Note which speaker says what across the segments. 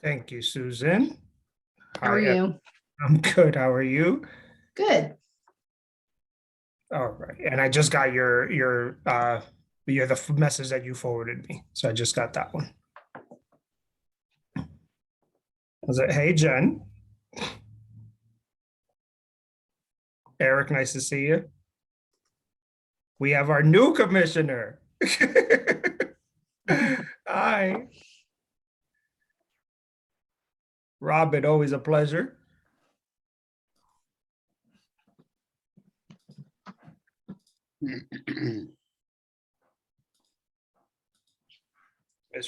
Speaker 1: Thank you, Susan.
Speaker 2: How are you?
Speaker 1: I'm good. How are you?
Speaker 2: Good.
Speaker 1: All right. And I just got the message that you forwarded me. So I just got that one. Was it, hey, Jen? Eric, nice to see you. We have our new commissioner. Hi. Robin, always a pleasure. Ms.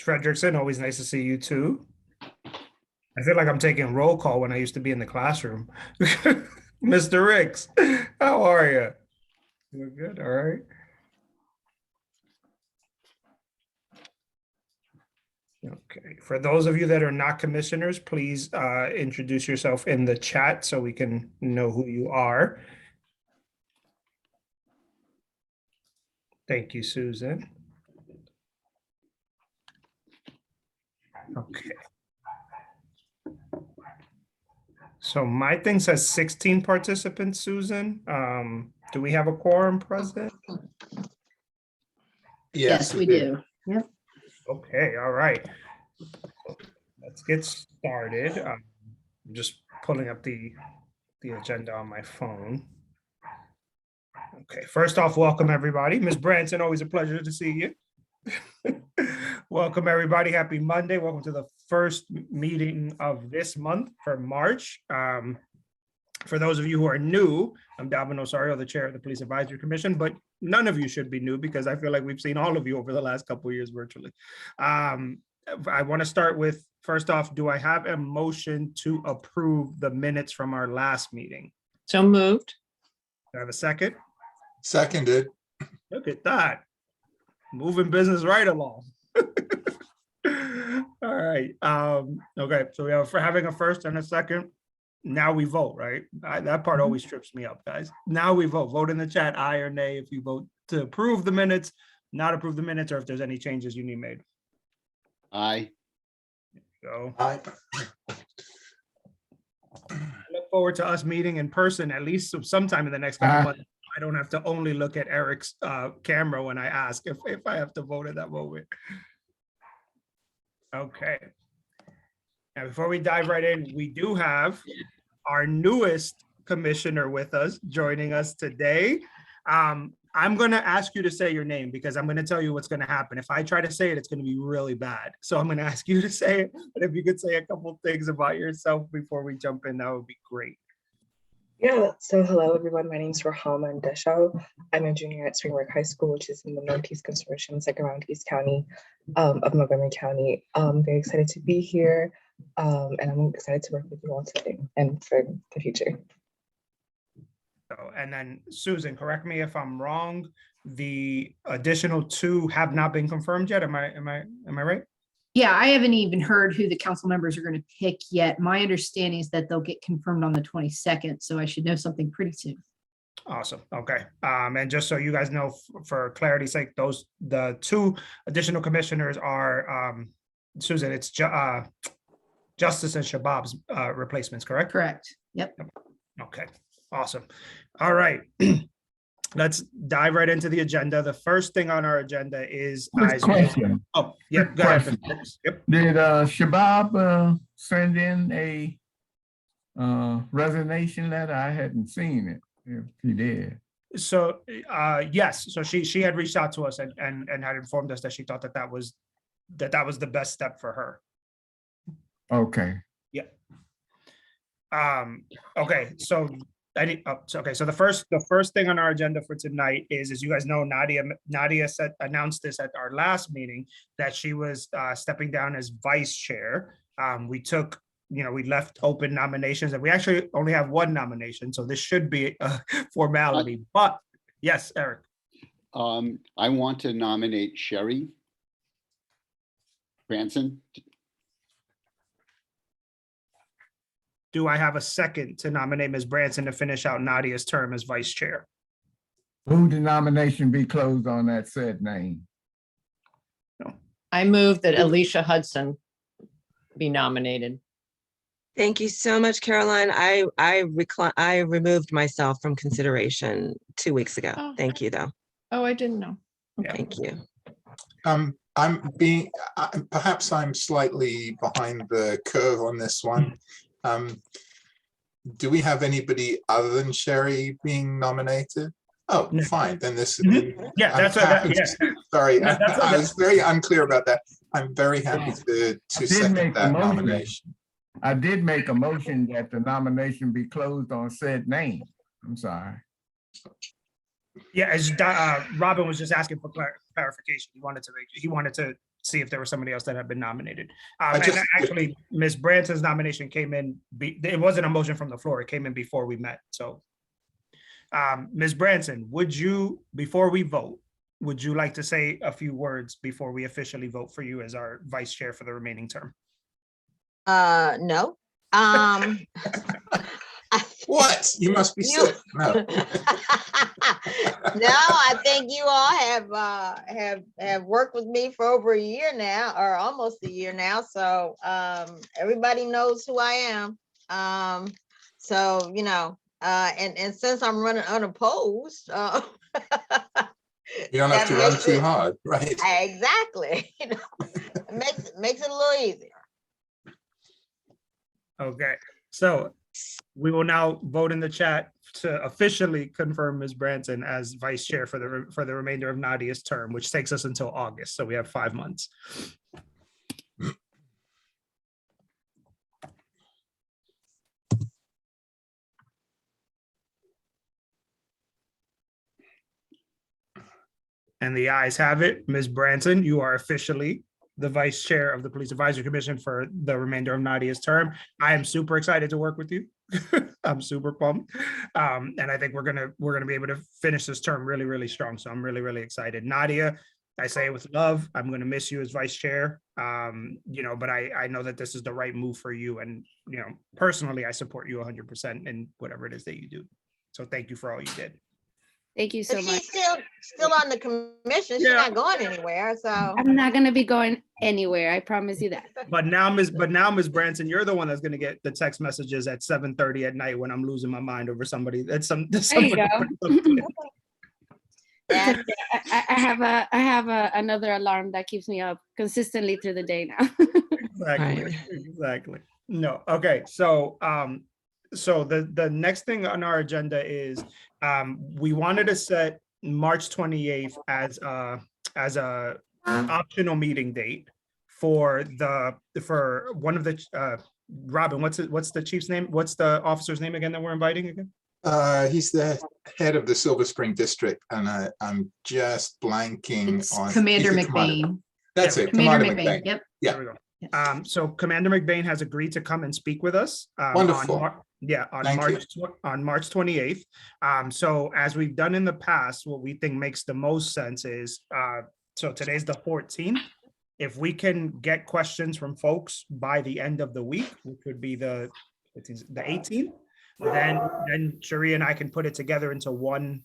Speaker 1: Fredrickson, always nice to see you too. I feel like I'm taking roll call when I used to be in the classroom. Mr. Ricks, how are you? We're good, all right. Okay, for those of you that are not commissioners, please introduce yourself in the chat so we can know who you are. Thank you, Susan. Okay. So my thing says 16 participants, Susan. Do we have a quorum present?
Speaker 2: Yes, we do. Yep.
Speaker 1: Okay, all right. Let's get started. I'm just pulling up the agenda on my phone. Okay, first off, welcome everybody. Ms. Branson, always a pleasure to see you. Welcome everybody. Happy Monday. Welcome to the first meeting of this month for March. For those of you who are new, I'm Dalvin Osorio, the chair of the Police Advisory Commission, but none of you should be new because I feel like we've seen all of you over the last couple of years virtually. I want to start with, first off, do I have a motion to approve the minutes from our last meeting?
Speaker 3: So moved.
Speaker 1: Do I have a second?
Speaker 4: Seconded.
Speaker 1: Look at that. Moving business right along. All right. Okay, so we have for having a first and a second. Now we vote, right? That part always trips me up, guys. Now we vote. Vote in the chat, aye or nay, if you vote to approve the minutes, not approve the minutes, or if there's any changes you need made.
Speaker 5: Aye.
Speaker 1: So
Speaker 4: Aye.
Speaker 1: I look forward to us meeting in person at least sometime in the next couple months. I don't have to only look at Eric's camera when I ask if I have to vote at that moment. Okay. Now, before we dive right in, we do have our newest commissioner with us, joining us today. I'm going to ask you to say your name because I'm going to tell you what's going to happen. If I try to say it, it's going to be really bad. So I'm going to ask you to say it. But if you could say a couple things about yourself before we jump in, that would be great.
Speaker 6: Yeah, so hello everyone, my name is Rahama Ndesho. I'm a junior at Springburg High School, which is in the Northeast Consortium, second round East County of Montgomery County. I'm very excited to be here and I'm excited to work with you all today and for the future.
Speaker 1: So, and then Susan, correct me if I'm wrong, the additional two have not been confirmed yet. Am I right?
Speaker 2: Yeah, I haven't even heard who the council members are going to pick yet. My understanding is that they'll get confirmed on the 22nd, so I should know something pretty soon.
Speaker 1: Awesome. Okay. And just so you guys know, for clarity's sake, the two additional commissioners are Susan, it's Justice and Shabab's replacements, correct?
Speaker 2: Correct. Yep.
Speaker 1: Okay. Awesome. All right. Let's dive right into the agenda. The first thing on our agenda is
Speaker 7: Quick question.
Speaker 1: Oh, yeah, go ahead. Yep.
Speaker 7: Did Shabab send in a resignation letter? I hadn't seen it. If he did.
Speaker 1: So yes, so she had reached out to us and had informed us that she thought that was the best step for her.
Speaker 7: Okay.
Speaker 1: Yeah. Okay, so so the first thing on our agenda for tonight is, as you guys know, Nadia announced this at our last meeting that she was stepping down as vice chair. We took, we left open nominations and we actually only have one nomination, so this should be a formality. But yes, Eric.
Speaker 5: I want to nominate Sherry Branson.
Speaker 1: Do I have a second to nominate Ms. Branson to finish out Nadia's term as vice chair?
Speaker 7: Move the nomination be closed on that said name.
Speaker 3: I move that Alicia Hudson be nominated.
Speaker 4: Thank you so much, Caroline. I removed myself from consideration 2 weeks ago.
Speaker 8: Oh.
Speaker 4: Thank you, though.
Speaker 8: Oh, I didn't know.
Speaker 4: Thank you.
Speaker 9: Perhaps I'm slightly behind the curve on this one. Do we have anybody other than Sherry being nominated? Oh,
Speaker 1: No.
Speaker 9: fine, then this.
Speaker 1: Mhm. Yeah,
Speaker 9: I'm
Speaker 1: that's what that-
Speaker 9: happy
Speaker 1: yeah.
Speaker 9: to- Sorry,
Speaker 1: No, that's what
Speaker 9: I was very unclear about that. I'm very happy to
Speaker 7: did
Speaker 9: second
Speaker 7: make a
Speaker 9: that
Speaker 7: motion.
Speaker 9: nomination.
Speaker 7: I did make a motion that the nomination be closed on said name. I'm sorry.
Speaker 1: Yeah, as Robin was just asking for clarification. He wanted to see if there was somebody else that had been nominated. And actually, Ms. Branson's nomination came in, it wasn't a motion from the floor. It came in before we met, so. Ms. Branson, before we vote, would you like to say a few words before we officially vote for you as our vice chair for the remaining term?
Speaker 3: No.
Speaker 9: What? You must be sick. No.
Speaker 3: No, I think you all have worked with me for over a year now, or almost a year now. So everybody knows who I am. So and since I'm running unopposed,
Speaker 9: You don't have to
Speaker 3: that
Speaker 9: run
Speaker 3: makes
Speaker 9: too
Speaker 3: it-
Speaker 9: hard, right?
Speaker 3: exactly. It makes it a little easier.
Speaker 1: Okay, so we will now vote in the chat to officially confirm Ms. Branson as vice chair for the remainder of Nadia's term, which takes us until August. So we have 5 months. And the ayes have it. Ms. Branson, you are officially the vice chair of the Police Advisory Commission for the remainder of Nadia's term. I am super excited to work with you. I'm super pumped. And I think we're gonna be able to finish this term really, really strong. So I'm really, really excited. Nadia, I say it with love. I'm gonna miss you as vice chair. But I know that this is the right move for you. And personally, I support you 100% in whatever it is that you do. So thank you for all you did.
Speaker 8: Thank you so
Speaker 3: But
Speaker 8: much.
Speaker 3: she's still on the commission. She's
Speaker 1: Yeah.
Speaker 3: not going anywhere. So
Speaker 8: I'm not gonna be going anywhere. I promise you that.
Speaker 1: But now, Ms. Branson, you're the one that's gonna get the text messages at 7:30 at night when I'm losing my mind over somebody. That's
Speaker 8: There you
Speaker 1: somebody.
Speaker 8: go.
Speaker 3: yeah,
Speaker 8: I have another alarm that keeps me up consistently through the day now.
Speaker 1: Exactly,
Speaker 4: Right.
Speaker 1: exactly. No, okay, so the next thing on our agenda is we wanted to set March 28th as a optional meeting date for one of the Robin, what's the chief's name? What's the officer's name again that we're inviting again?
Speaker 9: He's the head of the Silver Spring District, and I'm just blanking
Speaker 2: It's
Speaker 9: on.
Speaker 2: Commander
Speaker 9: he's the commander.
Speaker 2: McBain.
Speaker 9: That's it.
Speaker 2: Commander McBain, yep.
Speaker 9: Yeah.
Speaker 1: There we go. So Commander McBain has agreed to come and speak with us.
Speaker 9: Wonderful.
Speaker 1: On March 28th. So as we've done in the past, what we think makes the most sense is, so today's the 14th. If we can get questions from folks by the end of the week, which would be the 18th, then Sharia and I can put it together into one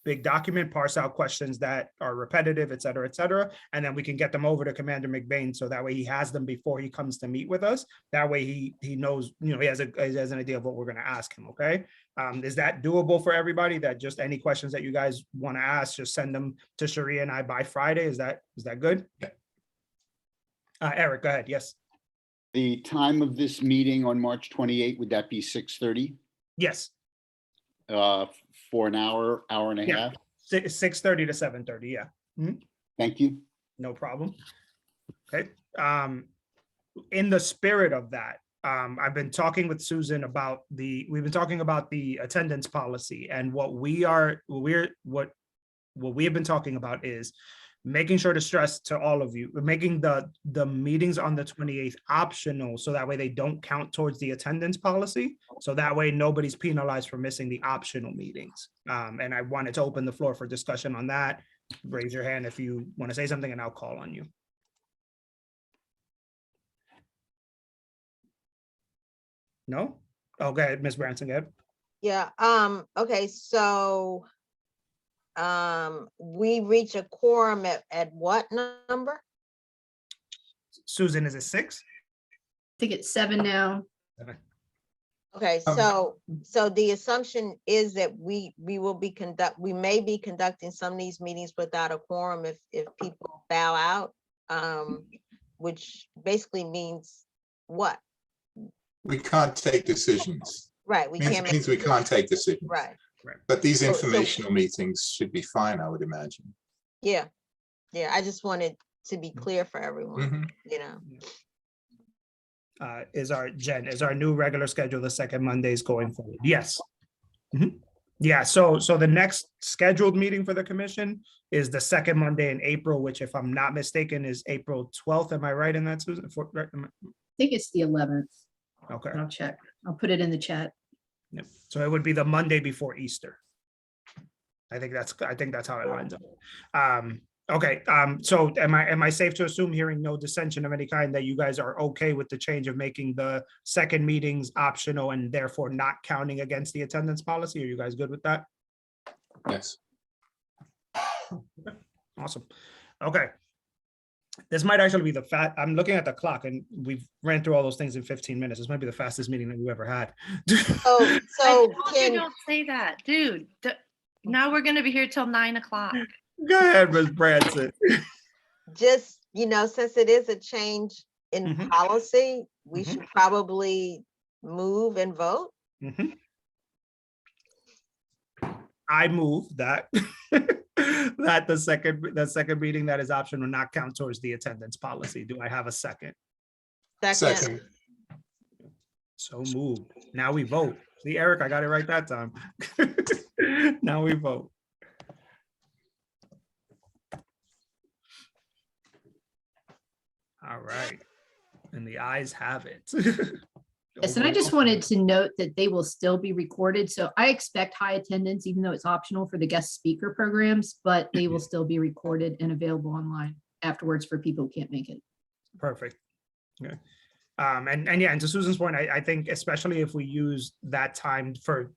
Speaker 1: big document, parse out questions that are repetitive, et cetera, and then we can get them over to Commander McBain, so that way he has them before he comes to meet with us. That way he knows, he has an idea of what we're going to ask him. Okay, is that doable for everybody? That just any questions that you guys want to ask, just send them to Sharia and I by Friday. Is that good?
Speaker 9: Yeah.
Speaker 1: Eric, go ahead. Yes.
Speaker 5: The time of this meeting on March 28, would that be 6:30?
Speaker 1: Yes.
Speaker 5: For an hour and a
Speaker 1: Yeah.
Speaker 5: half?
Speaker 1: 6:30 to 7:30. Yeah.
Speaker 5: Thank you.
Speaker 1: No problem. Okay. In the spirit of that, I've been talking with Susan about we've been talking about the attendance policy, and what we have been talking about is making sure to stress to all of you, making the meetings on the 28th optional, so that way they don't count towards the attendance policy. So that way nobody's penalized for missing the optional meetings. And I wanted to open the floor for discussion on that. Raise your hand if you want to say something and I'll call on you. No? Oh, go ahead, Ms. Branson, go ahead.
Speaker 3: yeah. Okay, so we reach a quorum at what number?
Speaker 1: Susan, is it 6?
Speaker 2: think it's 7 now.
Speaker 3: Okay, so the assumption is that we may be conducting some of these meetings without a quorum if people bow out, which basically means what?
Speaker 9: We can't take decisions.
Speaker 3: Right, we can't.
Speaker 9: Means we can't take decisions.
Speaker 3: Right,
Speaker 9: But these
Speaker 3: So-
Speaker 9: informational meetings should be fine, I would imagine.
Speaker 3: yeah, I just wanted to be clear for everyone,
Speaker 9: Mhm.
Speaker 3: you know.
Speaker 1: Is our new regular schedule the second Mondays going forward? Yes. Mhm. Yeah, so the next scheduled meeting for the commission is the second Monday in April, which if I'm not mistaken is April 12th. Am I right in that, Susan?
Speaker 2: I think it's the 11th.
Speaker 1: Okay,
Speaker 2: I'll check. I'll put it in the chat.
Speaker 1: yep. So it would be the Monday before Easter. I think that's how it lines up. Okay, so am I safe to assume, hearing no dissension of any kind, that you guys are okay with the change of making the second meetings optional and therefore not counting against the attendance policy? Are you guys good with that?
Speaker 9: Yes.
Speaker 1: Awesome. Okay. This might actually be I'm looking at the clock and we've ran through all those things in 15 minutes. This might be the fastest meeting that we've ever had.
Speaker 3: So
Speaker 10: Don't say that, dude. Now we're gonna be here till 9 o'clock.
Speaker 1: Go ahead, Ms. Branson.
Speaker 3: just, since it is a change in
Speaker 1: Mhm.
Speaker 3: policy, we
Speaker 1: Mhm.
Speaker 3: should probably move and vote.
Speaker 1: Mhm. I move that that the second meeting that is optional not count towards the attendance policy. Do I have a second?
Speaker 3: Second,
Speaker 1: So moved. Now we vote. See, Eric, I got it right that time. Now we vote. All right. And the ayes have it.
Speaker 2: Yes, and I just wanted to note that they will still be recorded. So I expect high attendance, even though it's optional for the guest speaker programs, but they will still be recorded and available online afterwards for people who can't make it.
Speaker 1: Perfect. Okay. And yeah, and to Susan's point, I think especially if we use that time for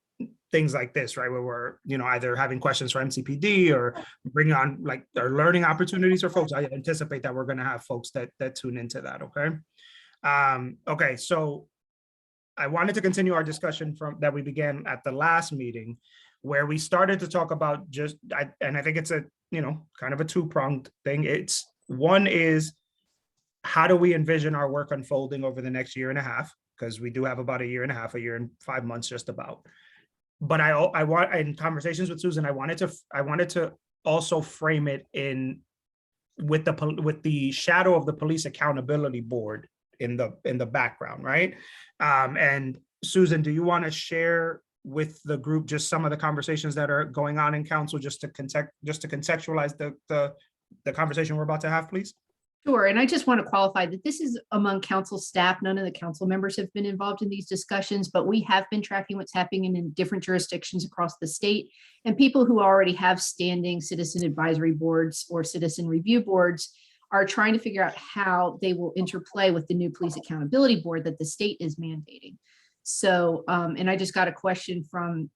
Speaker 1: things like this, right, where we're, either having questions for MCPD or bring on like our learning opportunities for folks, I anticipate that we're going to have folks that tune into that. Okay. Okay. So I wanted to continue our discussion that we began at the last meeting, where we started to talk about and I think it's a, kind of a two-pronged thing. It's one is, how do we envision our work unfolding over the next year and a half? Because we do have about a year and 5 months just about. But I want, in conversations with Susan, I wanted to also frame it with the shadow of the Police Accountability Board in the background, right? And Susan, do you want to share with the group just some of the conversations that are going on in council, just to contextualize the conversation we're about to have, please?
Speaker 2: Sure, and I just want to qualify that this is among council staff. None of the council members have been involved in these discussions, but we have been tracking what's happening in different jurisdictions across the state. And people who already have standing citizen advisory boards or citizen review boards are trying to figure out how they will interplay with the new police accountability board that the state is mandating. So, and I just got a question from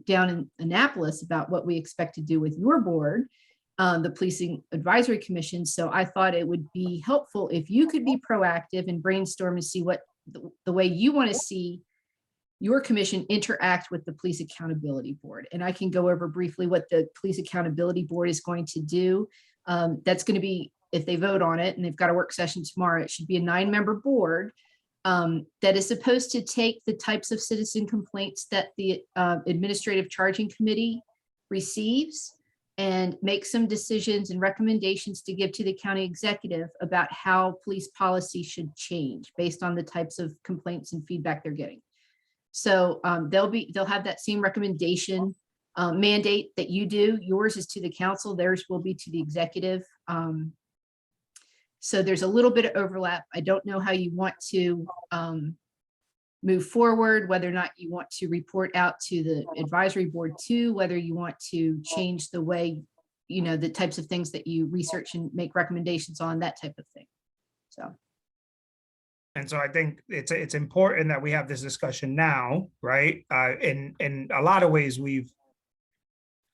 Speaker 2: down in Annapolis about what we expect to do with your board, the Policing Advisory Commission. So I thought it would be helpful if you could be proactive and brainstorm and see what the way you want to see your commission interact with the Police Accountability Board. And I can go over briefly what the Police Accountability Board is going to do. That's going to be, if they vote on it, and they've got a work session tomorrow, it should be a 9-member board that is supposed to take the types of citizen complaints that the Administrative Charging Committee receives and make some decisions and recommendations to give to the county executive about how police policy should change based on the types of complaints and feedback they're getting. So they'll have that same recommendation mandate that you do. Yours is to the council, theirs will be to the executive. So there's a little bit of overlap. I don't know how you want to move forward, whether or not you want to report out to the advisory board too, whether you want to change the way, the types of things that you research and make recommendations on, that type of thing. So.
Speaker 1: And so I think it's important that we have this discussion now, right? In a lot of ways,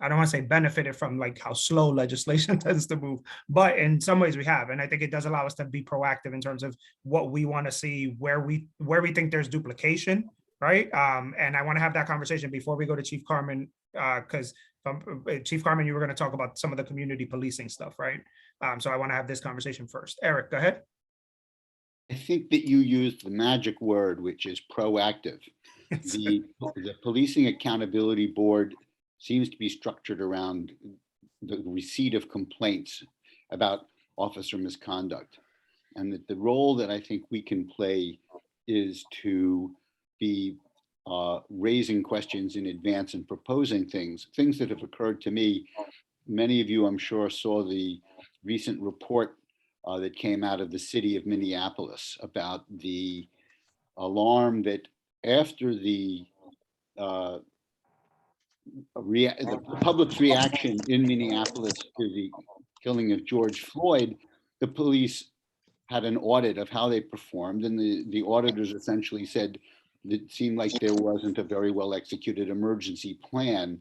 Speaker 1: I don't want to say benefited from like how slow legislation tends to move, but in some ways we have. And I think it does allow us to be proactive in terms of what we want to see, where we think there's duplication, right? And I want to have that conversation before we go to Chief Carmen, because Chief Carmen, you were going to talk about some of the community policing stuff, right? So I want to have this conversation first. Eric, go ahead.
Speaker 5: I think that you used the magic word, which is proactive. The Policing Accountability Board seems to be structured around the receipt of complaints about officer misconduct. And that the role that I think we can play is to be raising questions in advance and proposing things that have occurred to me. Many of you, I'm sure, saw the recent report that came out of the city of Minneapolis about the alarm that after the public's reaction in Minneapolis to the killing of George Floyd, the police had an audit of how they performed, and the auditors essentially said that it seemed like there wasn't a very well executed emergency plan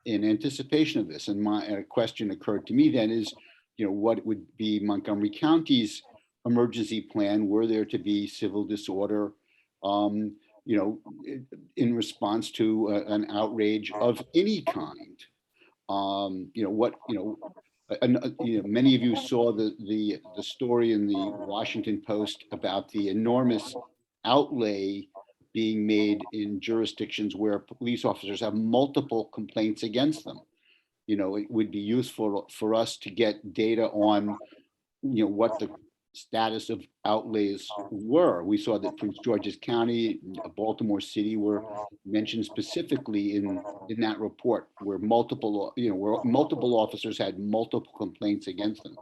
Speaker 5: in anticipation of this. And a question occurred to me then is, what would be Montgomery County's emergency plan were there to be civil disorder, in response to an outrage of any kind? Many of you saw the story in the Washington Post about the enormous outlay being made in jurisdictions where police officers have multiple complaints against them. It would be useful for us to get data on, what the status of outlays were. We saw that Prince George's County, Baltimore City were mentioned specifically in that report, where multiple officers had multiple complaints against them.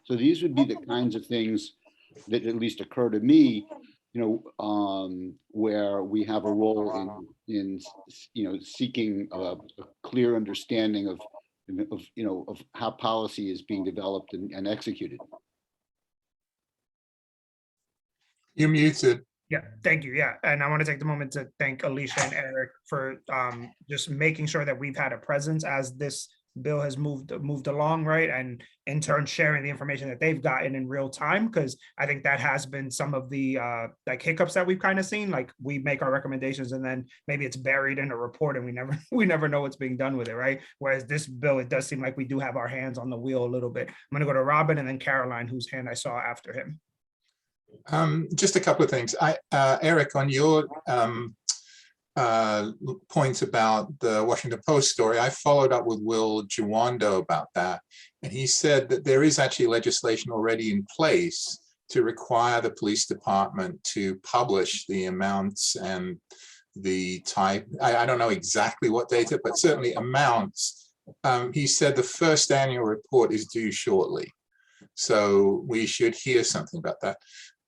Speaker 5: So these would be the kinds of things that at least occur to me, where we have a role in seeking a clear understanding of how policy is being developed and executed.
Speaker 9: You're muted.
Speaker 1: Yeah, thank you. Yeah, and I want to take the moment to thank Alicia and Eric for just making sure that we've had a presence as this bill has moved along, right? And in turn, sharing the information that they've gotten in real time, because I think that has been some of the like hiccups that we've kind of seen. Like we make our recommendations and then maybe it's buried in a report and we never know what's being done with it, right? Whereas this bill, it does seem like we do have our hands on the wheel a little bit. I'm going to go to Robin and then Caroline, whose hand I saw after him.
Speaker 9: Just a couple of things. Eric, on your points about the Washington Post story, I followed up with Will Jawando about that. And he said that there is actually legislation already in place to require the police department to publish the amounts and the type. I don't know exactly what data, but certainly amounts. He said the first annual report is due shortly. So we should hear something about that.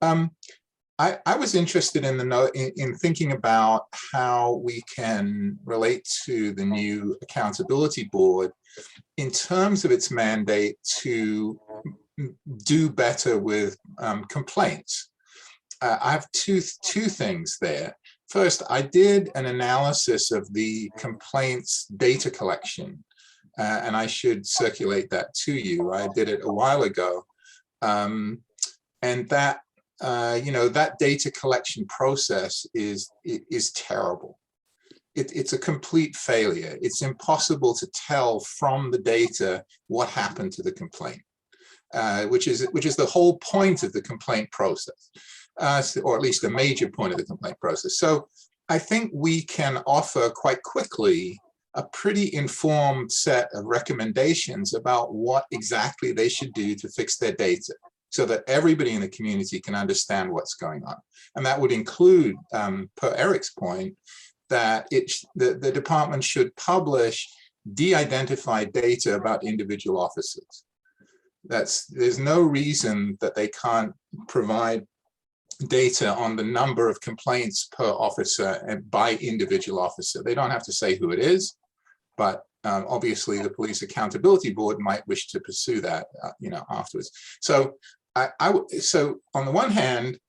Speaker 9: I was interested in thinking about how we can relate to the new accountability board in terms of its mandate to do better with complaints. I have two things there. First, I did an analysis of the complaints data collection, and I should circulate that to you. I did it a while ago, and that that data collection process is terrible. It's a complete failure. It's impossible to tell from the data what happened to the complaint, which is the whole point of the complaint process, or at least a major point of the complaint process. So I think we can offer quite quickly a pretty informed set of recommendations about what exactly they should do to fix their data, so that everybody in the community can understand what's going on. And that would include, per Eric's point, that the department should publish de-identified data about individual officers. There's no reason that they can't provide data on the number of complaints per officer and by individual officer. They don't have to say who it is, but obviously the Police Accountability Board might wish to pursue that, afterwards. So so on the one hand,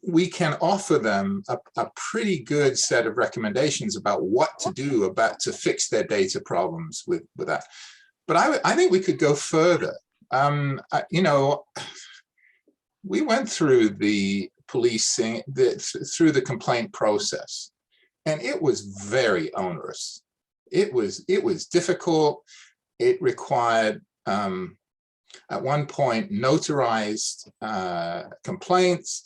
Speaker 9: we can offer them a pretty good set of recommendations about what to do to fix their data problems with that. But I think we could go further. You know, we went through the policing, through the complaint process, and it was very onerous. It was difficult. It required, at one point, notarized complaints.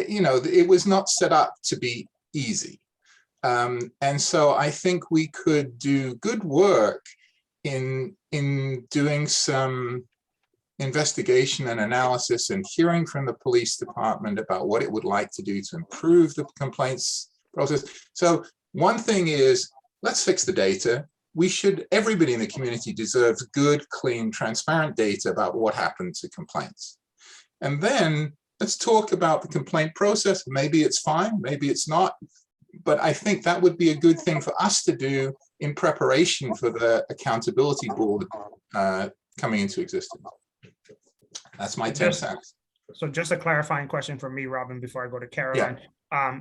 Speaker 9: You know, it was not set up to be easy. And so I think we could do good work in doing some investigation and analysis and hearing from the police department about what it would like to do to improve the complaints process. So one thing is, let's fix the data. Everybody in the community deserves good, clean, transparent data about what happened to complaints. And then let's talk about the complaint process. Maybe it's fine, maybe it's not. But I think that would be a good thing for us to do in preparation for the accountability board coming into existence. That's my 10 cents.
Speaker 1: So just a clarifying question for me, Robin, before I go to Caroline.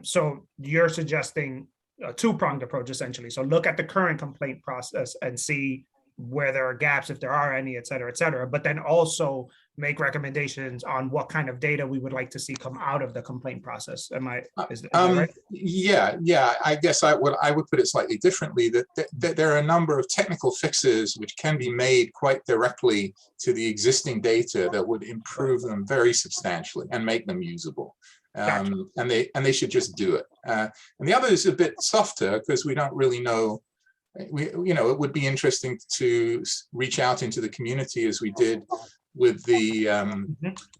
Speaker 1: So you're suggesting a two-pronged approach, essentially. So look at the current complaint process and see where there are gaps, if there are any, et cetera, but then also make recommendations on what kind of data we would like to see come out of the complaint process. Is that right?
Speaker 9: Yeah. I guess I would put it slightly differently, that there are a number of technical fixes which can be made quite directly to the existing data that would improve them very substantially and make them usable.
Speaker 1: Gotcha.
Speaker 9: And they should just do it. And the other is a bit softer because we don't really know. You know, it would be interesting to reach out into the community as we did with the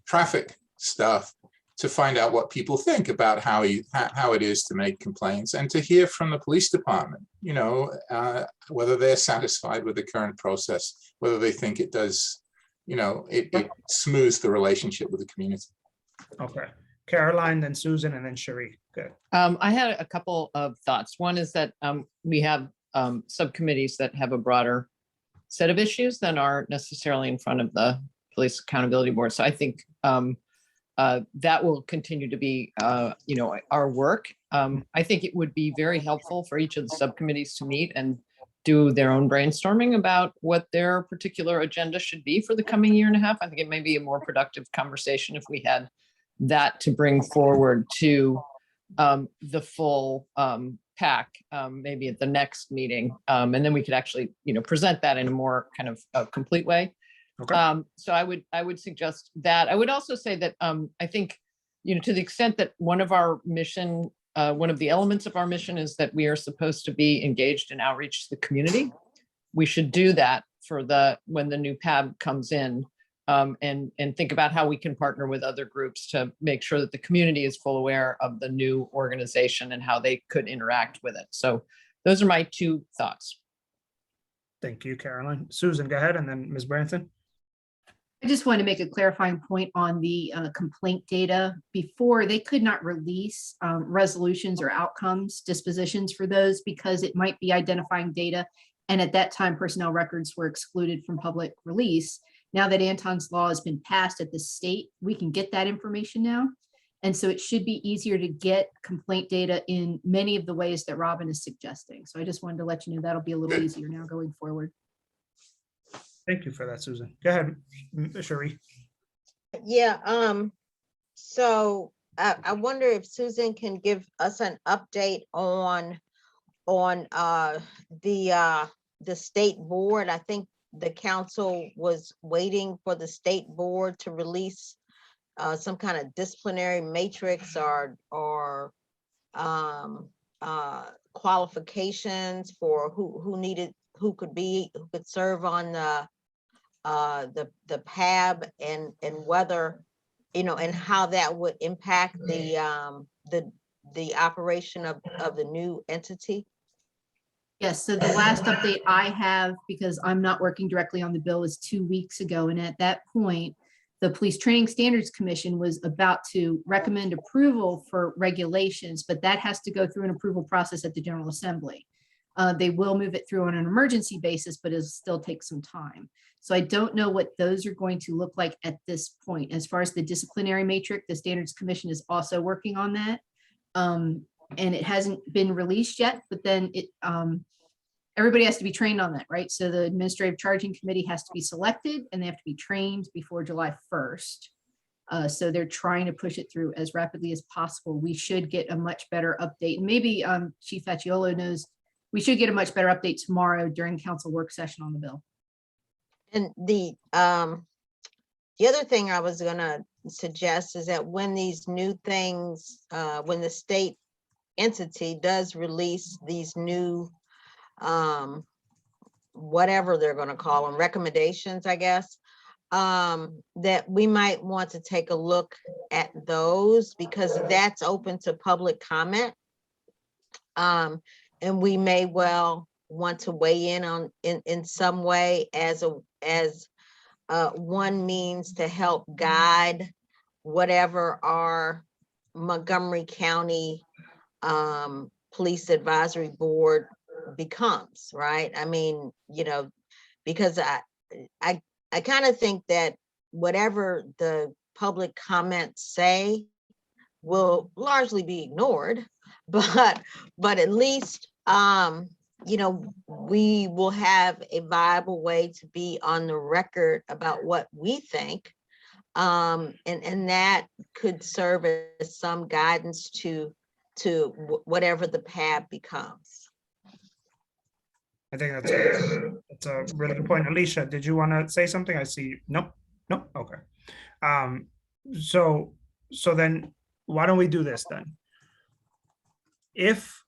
Speaker 9: traffic stuff to find out what people think about how it is to make complaints, and to hear from the police department, you know, whether they're satisfied with the current process, whether they think it does, you know, it smooths the relationship with the community.
Speaker 1: Okay. Caroline, then Susan, and then Cherie. Good.
Speaker 11: I had a couple of thoughts. One is that we have subcommittees that have a broader set of issues than are necessarily in front of the Police Accountability Board. So I think that will continue to be, you know, our work. I think it would be very helpful for each of the subcommittees to meet and do their own brainstorming about what their particular agenda should be for the coming year and a half. I think it may be a more productive conversation if we had that to bring forward to the full pack, maybe at the next meeting. And then we could actually, you know, present that in a more kind of complete way.
Speaker 1: Okay.
Speaker 11: So I would suggest that. I would also say that I think, you know, to the extent that one of our mission, one of the elements of our mission is that we are supposed to be engaged in outreach to the community. We should do that for when the new PAB comes in, and think about how we can partner with other groups to make sure that the community is full aware of the new organization and how they could interact with it. So those are my two thoughts.
Speaker 1: Thank you, Caroline. Susan, go ahead, and then Ms. Branson.
Speaker 2: I just want to make a clarifying point on the complaint data. Before, they could not release resolutions or outcomes, dispositions for those because it might be identifying data. And at that time, personnel records were excluded from public release. Now that Anton's law has been passed at the state, we can get that information now. And so it should be easier to get complaint data in many of the ways that Robin is suggesting. So I just wanted to let you know that'll be a little easier now going forward.
Speaker 1: Thank you for that, Susan. Go ahead, Cherie.
Speaker 3: Yeah, so I wonder if Susan can give us an update on the state board. I think the council was waiting for the state board to release some kind of disciplinary matrix or qualifications for who could serve on the PAB, and whether, you know, and how that would impact the operation of the new entity.
Speaker 2: Yes, so the last update I have, because I'm not working directly on the bill, is 2 weeks ago. And at that point, the Police Training Standards Commission was about to recommend approval for regulations, but that has to go through an approval process at the General Assembly. They will move it through on an emergency basis, but it'll still take some time. So I don't know what those are going to look like at this point. As far as the disciplinary matrix, the Standards Commission is also working on that. And it hasn't been released yet, but then everybody has to be trained on that, right? So the Administrative Charging Committee has to be selected and they have to be trained before July 1st. So they're trying to push it through as rapidly as possible. We should get a much better update. And maybe Chief Facciolo knows, we should get a much better update tomorrow during council work session on the bill.
Speaker 3: And the other thing I was gonna suggest is that when these new things, when the state entity does release these new, whatever they're gonna call them, recommendations, I guess, that we might want to take a look at those because that's open to public comment. And we may well want to weigh in on in some way as one means to help guide whatever our Montgomery County Police Advisory Board becomes, right? I mean, you know, because I kind of think that whatever the public comments say will largely be ignored, but at least you know, we will have a viable way to be on the record about what we think. And that could serve as some guidance to whatever the path becomes.
Speaker 1: I think that's a really good point. Alicia, did you want to say something? I see. Nope. Nope. Okay. So then why don't we do this then? If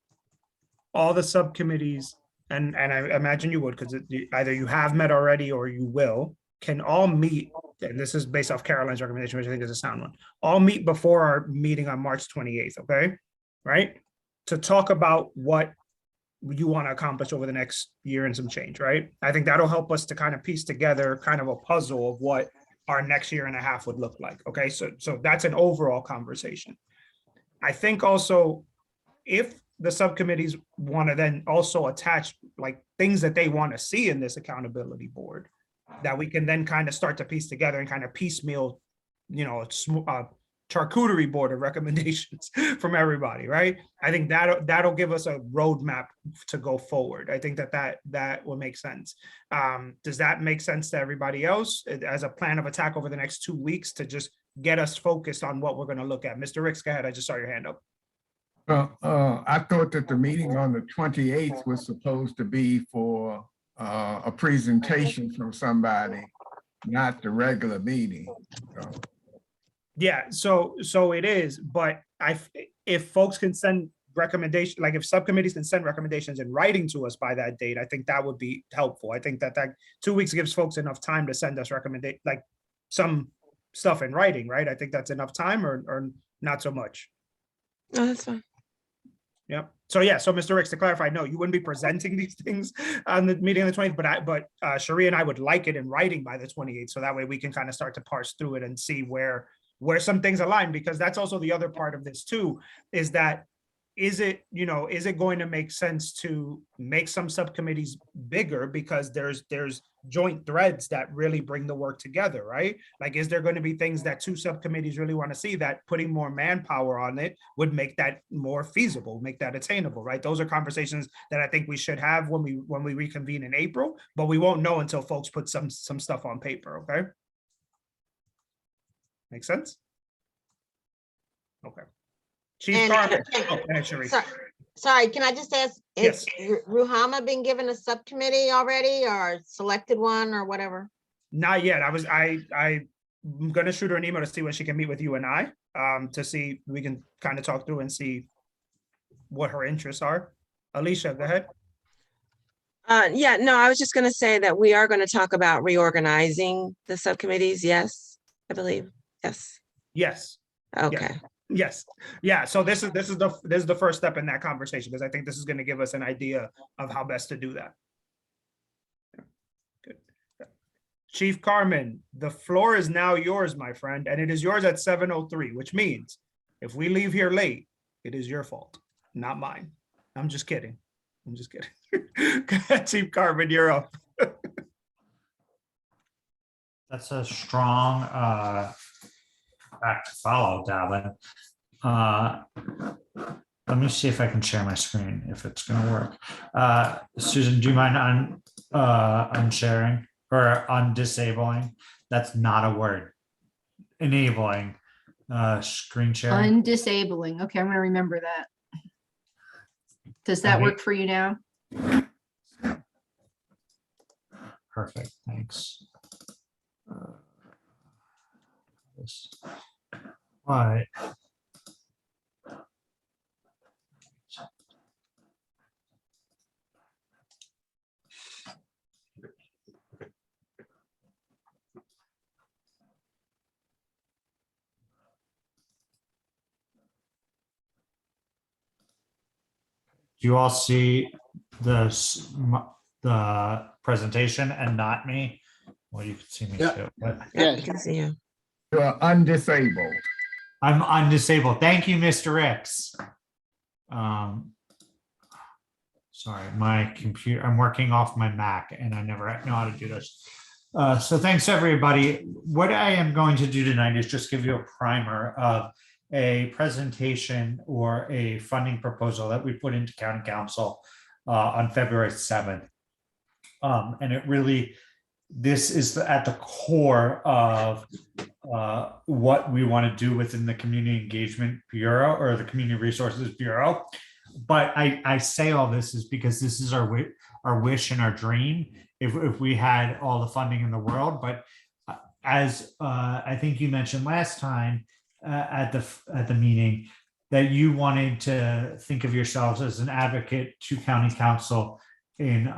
Speaker 1: all the subcommittees, and I imagine you would, because either you have met already or you will, can all meet, and this is based off Caroline's recommendation, which I think is a sound one, all meet before our meeting on March 28th, okay? Right? To talk about what you want to accomplish over the next year and some change, right? I think that'll help us to kind of piece together kind of a puzzle of what our next year and a half would look like, okay? So that's an overall conversation. I think also, if the subcommittees want to then also attach like things that they want to see in this accountability board, that we can then kind of start to piece together and kind of piecemeal, you know, a charcuterie board of recommendations from everybody, right? I think that'll give us a roadmap to go forward. I think that will make sense. Does that make sense to everybody else as a plan of attack over the next 2 weeks to just get us focused on what we're going to look at? Mr. Ricks, go ahead. I just saw your hand up.
Speaker 7: I thought that the meeting on the 28th was supposed to be for a presentation from somebody, not the regular meeting. So.
Speaker 1: Yeah, so it is, but if folks can send recommendations, like if subcommittees can send recommendations in writing to us by that date, I think that would be helpful. I think that 2 weeks gives folks enough time to send us like some stuff in writing, right? I think that's enough time or not so much.
Speaker 4: No, that's fine.
Speaker 1: Yep. So yeah, so Mr. Ricks, to clarify, no, you wouldn't be presenting these things on the meeting on the 20th, but Cherie and I would like it in writing by the 28th. So that way we can kind of start to parse through it and see where some things align, because that's also the other part of this too, is that is it going to make sense to make some subcommittees bigger because there's joint threads that really bring the work together, right? Like, is there going to be things that two subcommittees really want to see that putting more manpower on it would make that more feasible, make that attainable, right? Those are conversations that I think we should have when we reconvene in April, but we won't know until folks put some stuff on paper, okay? Make sense? Okay. Chief
Speaker 3: And
Speaker 1: Carmen.
Speaker 3: can-
Speaker 1: Oh, go ahead, Cherie.
Speaker 3: Sorry, can I just ask,
Speaker 1: Yes.
Speaker 3: has Ruhama been given a subcommittee already or selected one or whatever?
Speaker 1: Not yet. I'm gonna shoot her an email to see when she can meet with you and I, to see, we can kind of talk through and see what her interests are. Alicia, go ahead.
Speaker 4: Yeah, no, I was just going to say that we are going to talk about reorganizing the subcommittees. Yes, I believe. Yes.
Speaker 1: Yes.
Speaker 4: Okay.
Speaker 1: Yes. Yeah. So this is the first step in that conversation, because I think this is going to give us an idea of how best to do that. Good. Chief Carmen, the floor is now yours, my friend, and it is yours at 7:03, which means if we leave here late, it is your fault, not mine. I'm just kidding. I'm just kidding. Go ahead, Chief Carmen, you're up.
Speaker 12: That's a strong act to follow, Davin. Let me see if I can share my screen, if it's going to work. Susan, do you mind unsharing or undisabling? That's not a word. Enabling screen sharing.
Speaker 2: Undisabling. Okay, I'm gonna remember that. Does that
Speaker 12: Okay.
Speaker 2: work for you now?
Speaker 12: Perfect, thanks. But do you all see the presentation and not me? Well, you can see me
Speaker 9: Yeah.
Speaker 12: too. But
Speaker 4: Yeah,
Speaker 5: Yes.
Speaker 4: I can see you.
Speaker 7: You are undisabled.
Speaker 12: I'm undisabled. Thank you, Mr. Ricks. Sorry, my computer, I'm working off my Mac and I never know how to do this. So thanks, everybody. What I am going to do tonight is just give you a primer of a presentation or a funding proposal that we put into County Council on February 7th. And it really, this is at the core of what we want to do within the Community Engagement Bureau or the Community Resources Bureau. But I say all this is because this is our wish and our dream if we had all the funding in the world. But as I think you mentioned last time at the meeting, that you wanted to think of yourselves as an advocate to County Council in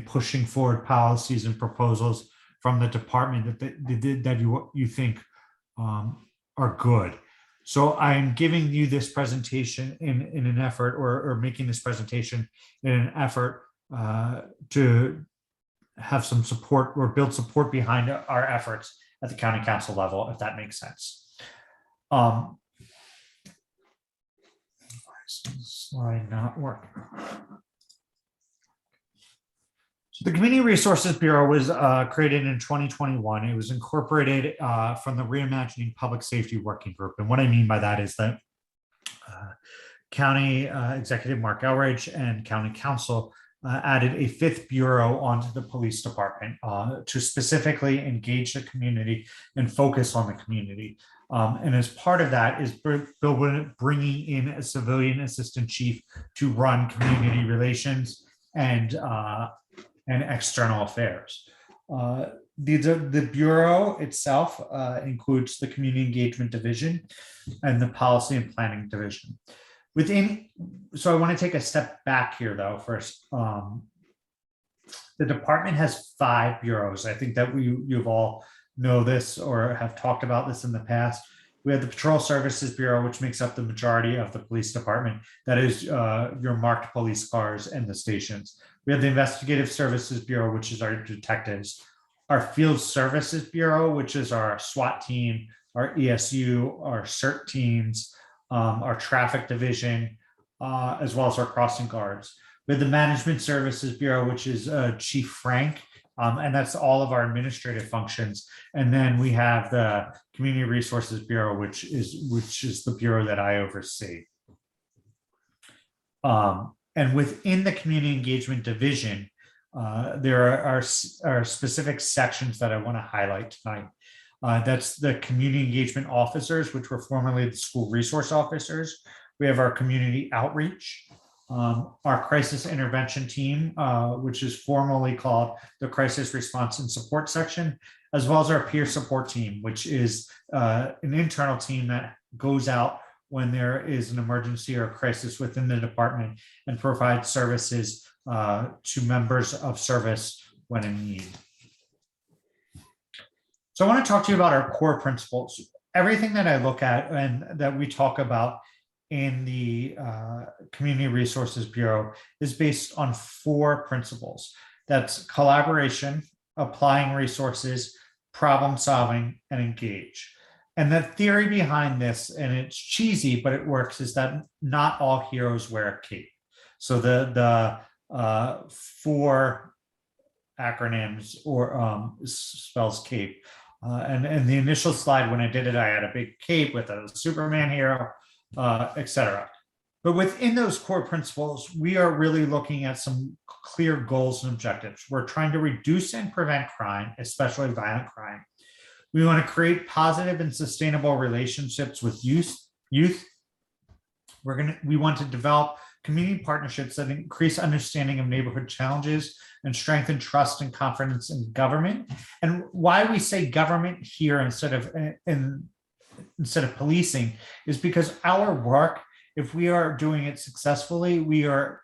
Speaker 12: pushing forward policies and proposals from the department that you think are good. So I'm giving you this presentation in an effort, or making this presentation in an effort to have some support or build support behind our efforts at the County Council level, if that makes sense. Slide not working. So the Community Resources Bureau was created in 2021. It was incorporated from the Reimagining Public Safety Working Group. And what I mean by that is that County Executive Mark Elridge and County Council added a fifth bureau onto the police department to specifically engage the community and focus on the community. And as part of that is bringing in a civilian assistant chief to run community relations and external affairs. The Bureau itself includes the Community Engagement Division and the Policy and Planning Division. So I want to take a step back here though first. The department has 5 bureaus. I think that you've all know this or have talked about this in the past. We have the Patrol Services Bureau, which makes up the majority of the police department. That is your marked police cars and the stations. We have the Investigative Services Bureau, which is our detectives. Our Field Services Bureau, which is our SWAT team, our ESU, our CERT teams, our traffic division, as well as our crossing guards. We have the Management Services Bureau, which is Chief Frank, and that's all of our administrative functions. And then we have the Community Resources Bureau, which is the bureau that I oversee. And within the Community Engagement Division, there are specific sections that I want to highlight tonight. That's the Community Engagement Officers, which were formerly the School Resource Officers. We have our Community Outreach, our Crisis Intervention Team, which is formally called the Crisis Response and Support Section, as well as our Peer Support Team, which is an internal team that goes out when there is an emergency or crisis within the department and provides services to members of service when in need. So I want to talk to you about our core principles. Everything that I look at and that we talk about in the Community Resources Bureau is based on 4 principles. That's collaboration, applying resources, problem solving, and engage. And the theory behind this, and it's cheesy, but it works, is that not all heroes wear a cape. So the four acronyms or spells CAPE. And the initial slide, when I did it, I had a big cape with a Superman hero, etc. But within those core principles, we are really looking at some clear goals and objectives. We're trying to reduce and prevent crime, especially violent crime. We want to create positive and sustainable relationships with youth. We want to develop community partnerships that increase understanding of neighborhood challenges and strengthen trust and confidence in government. And why we say government here instead of policing is because our work, if we are doing it successfully, we are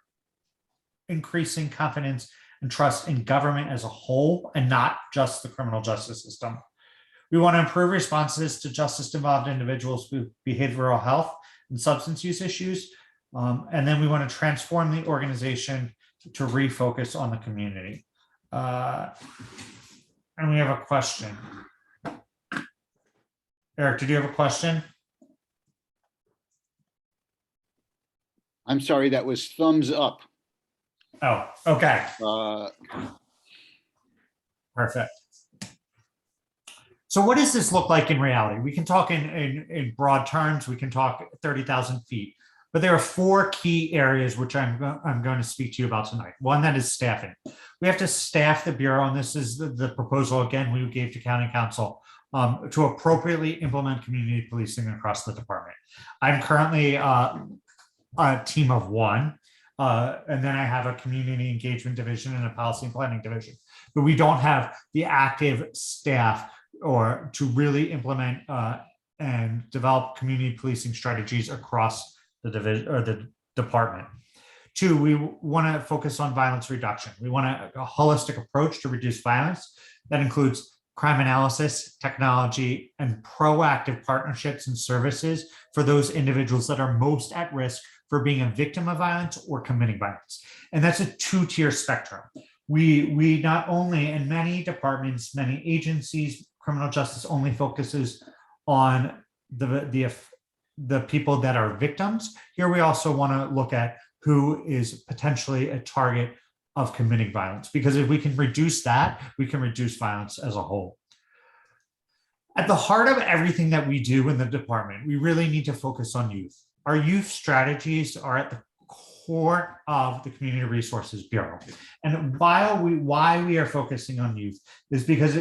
Speaker 12: increasing confidence and trust in government as a whole and not just the criminal justice system. We want to improve responses to justice-involved individuals with behavioral health and substance use issues. And then we want to transform the organization to refocus on the community. And we have a question. Eric, did you have a question?
Speaker 5: I'm sorry, that was thumbs up.
Speaker 12: Oh, okay. Perfect. So what does this look like in reality? We can talk in broad terms. We can talk 30,000 feet. But there are four key areas which I'm going to speak to you about tonight. One, that is staffing. We have to staff the Bureau, and this is the proposal, again, we gave to County Council to appropriately implement community policing across the department. I'm currently a team of one, and then I have a community engagement division and a policy and planning division. But we don't have the active staff or to really implement and develop community policing strategies across the division or the department. Two, we want to focus on violence reduction. We want a holistic approach to reduce violence that includes crime analysis, technology, and proactive partnerships and services for those individuals that are most at risk for being a victim of violence or committing violence. And that's a two-tier spectrum. We not only, in many departments, many agencies, criminal justice only focuses on the people that are victims. Here we also want to look at who is potentially a target of committing violence, because if we can reduce that, we can reduce violence as a whole. At the heart of everything that we do in the department, we really need to focus on youth. Our youth strategies are at the core of the Community Resources Bureau. And why we are focusing on youth is because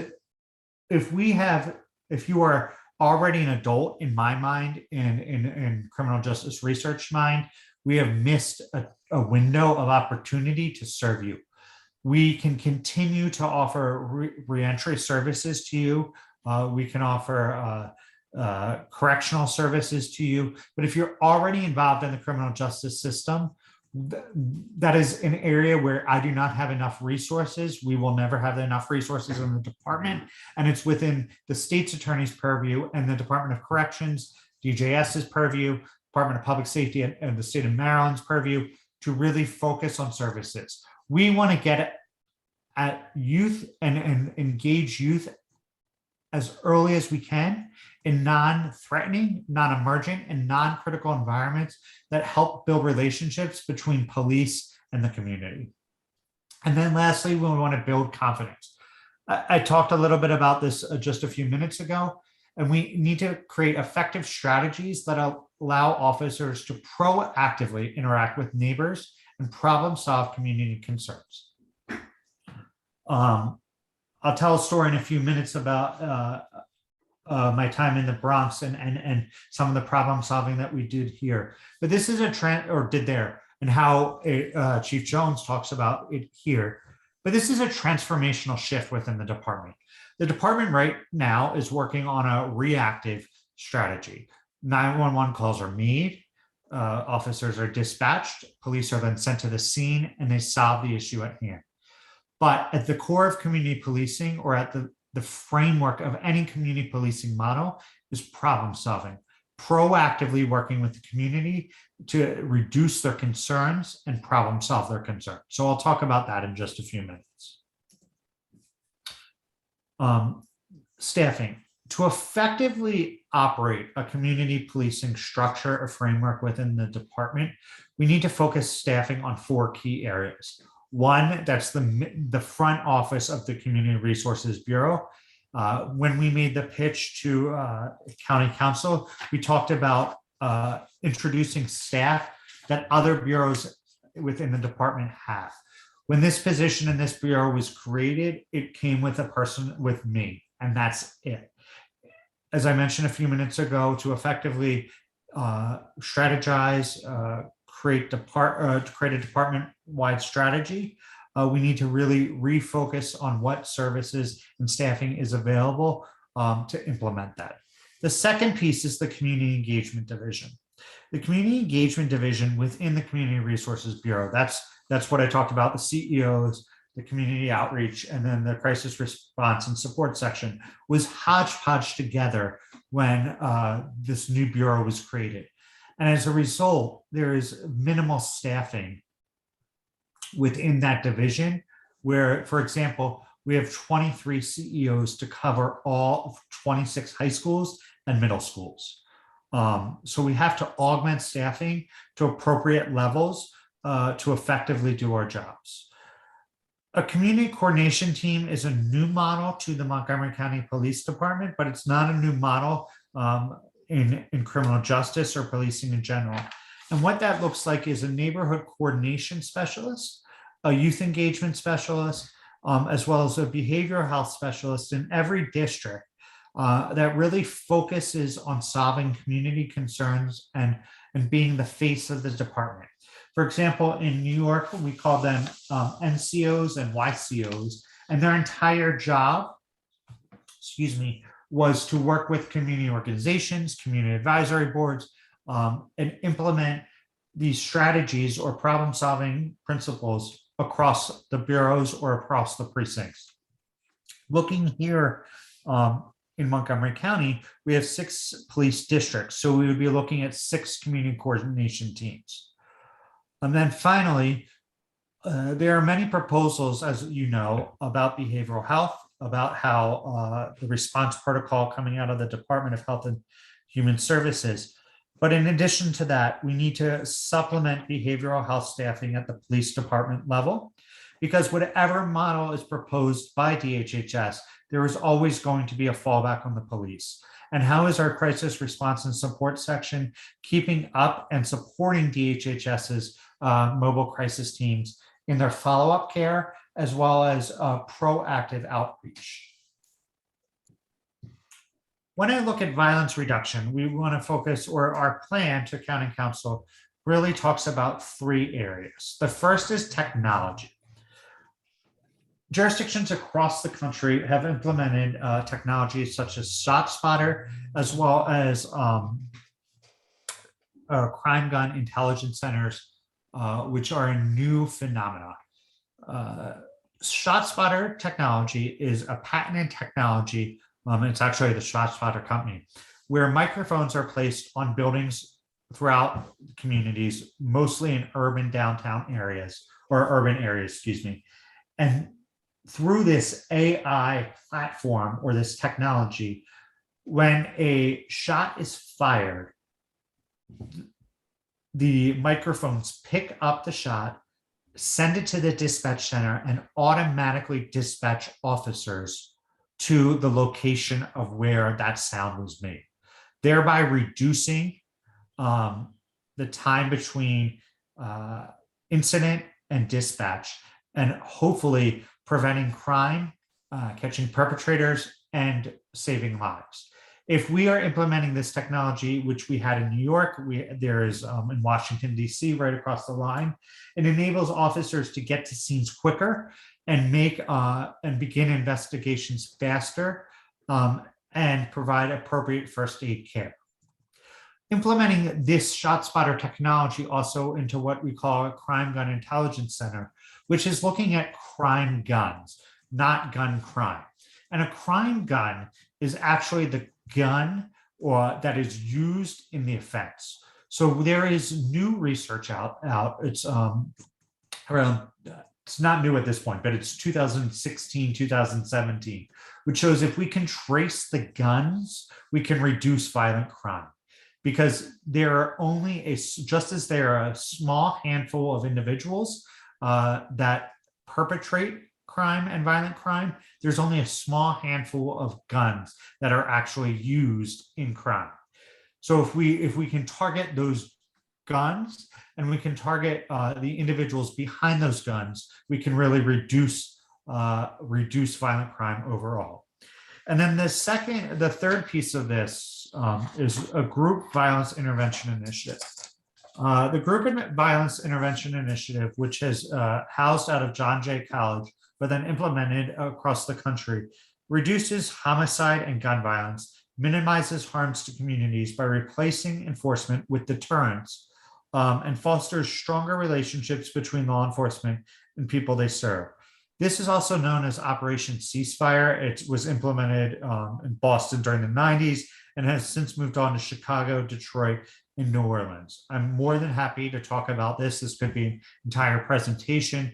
Speaker 12: if you are already an adult, in my mind, in criminal justice research mind, we have missed a window of opportunity to serve you. We can continue to offer reentry services to you. We can offer correctional services to you. But if you're already involved in the criminal justice system, that is an area where I do not have enough resources. We will never have enough resources in the department. And it's within the state's attorney's purview and the Department of Corrections, DJS's purview, Department of Public Safety and the state of Maryland's purview to really focus on services. We want to get at youth and engage youth as early as we can in non-threatening, non-emergent, and non-critical environments that help build relationships between police and the community. And then lastly, we want to build confidence. I talked a little bit about this just a few minutes ago, and we need to create effective strategies that allow officers to proactively interact with neighbors and problem-solve community concerns. I'll tell a story in a few minutes about my time in the Bronx and some of the problem solving that we did here. But this is a trend, or did there, and how Chief Jones talks about it here. But this is a transformational shift within the department. The department right now is working on a reactive strategy. 911 calls are made, officers are dispatched, police are then sent to the scene, and they solve the issue at hand. But at the core of community policing, or at the framework of any community policing model, is problem solving, proactively working with the community to reduce their concerns and problem solve their concerns. So I'll talk about that in just a few minutes. Staffing. To effectively operate a community policing structure or framework within the department, we need to focus staffing on 4 key areas. One, that's the front office of the Community Resources Bureau. When we made the pitch to County Council, we talked about introducing staff that other bureaus within the department have. When this position in this bureau was created, it came with a person with me, and that's it. As I mentioned a few minutes ago, to effectively strategize, create a department-wide strategy, we need to really refocus on what services and staffing is available to implement that. The second piece is the Community Engagement Division. The Community Engagement Division within the Community Resources Bureau, that's what I talked about, the CEOs, the community outreach, and then the crisis response and support section was hodgepodge together when this new bureau was created. And as a result, there is minimal staffing within that division where, for example, we have 23 CEOs to cover all 26 high schools and middle schools. So we have to augment staffing to appropriate levels to effectively do our jobs. A community coordination team is a new model to the Montgomery County Police Department, but it's not a new model in criminal justice or policing in general. And what that looks like is a neighborhood coordination specialist, a youth engagement specialist, as well as a behavioral health specialist in every district that really focuses on solving community concerns and being the face of the department. For example, in New York, we call them NCOs and YCOs, and their entire job, was to work with community organizations, community advisory boards, and implement these strategies or problem-solving principles across the bureaus or across the precincts. Looking here in Montgomery County, we have 6 police districts, so we would be looking at 6 community coordination teams. And then finally, there are many proposals, as you know, about behavioral health, about how the response protocol coming out of the Department of Health and Human Services. But in addition to that, we need to supplement behavioral health staffing at the police department level, because whatever model is proposed by DHHS, there is always going to be a fallback on the police. And how is our crisis response and support section keeping up and supporting DHHS's mobile crisis teams in their follow-up care, as well as proactive outreach? When I look at violence reduction, we want to focus, or our plan to County Council really talks about 3 areas. The first is technology. Jurisdictions across the country have implemented technologies such as ShotSpotter, as well as crime gun intelligence centers, which are a new phenomenon. ShotSpotter technology is a patented technology. It's actually the ShotSpotter company, where microphones are placed on buildings throughout communities, mostly in urban downtown areas, or urban areas, excuse me. And through this AI platform or this technology, when a shot is fired, the microphones pick up the shot, send it to the dispatch center, and automatically dispatch officers to the location of where that sound was made, thereby reducing the time between incident and dispatch, and hopefully preventing crime, catching perpetrators, and saving lives. If we are implementing this technology, which we had in New York, there is in Washington, D.C., right across the line, it enables officers to get to scenes quicker and begin investigations faster and provide appropriate first aid care. Implementing this ShotSpotter technology also into what we call a Crime Gun Intelligence Center, which is looking at crime guns, not gun crime. And a crime gun is actually the gun that is used in the offense. So there is new research out. It's around it's not new at this point, but it's 2016, 2017, which shows if we can trace the guns, we can reduce violent crime. Because there are only just as there are a small handful of individuals that perpetrate crime and violent crime, there's only a small handful of guns that are actually used in crime. So if we can target those guns and we can target the individuals behind those guns, we can really reduce violent crime overall. And then the third piece of this is a group violence intervention initiative. The Group Violence Intervention Initiative, which is housed out of John Jay College, but then implemented across the country, reduces homicide and gun violence, minimizes harms to communities by replacing enforcement with deterrence, and fosters stronger relationships between law enforcement and people they serve. This is also known as Operation Ceasefire. It was implemented in Boston during the 90s and has since moved on to Chicago, Detroit, and New Orleans. I'm more than happy to talk about this. This could be an entire presentation.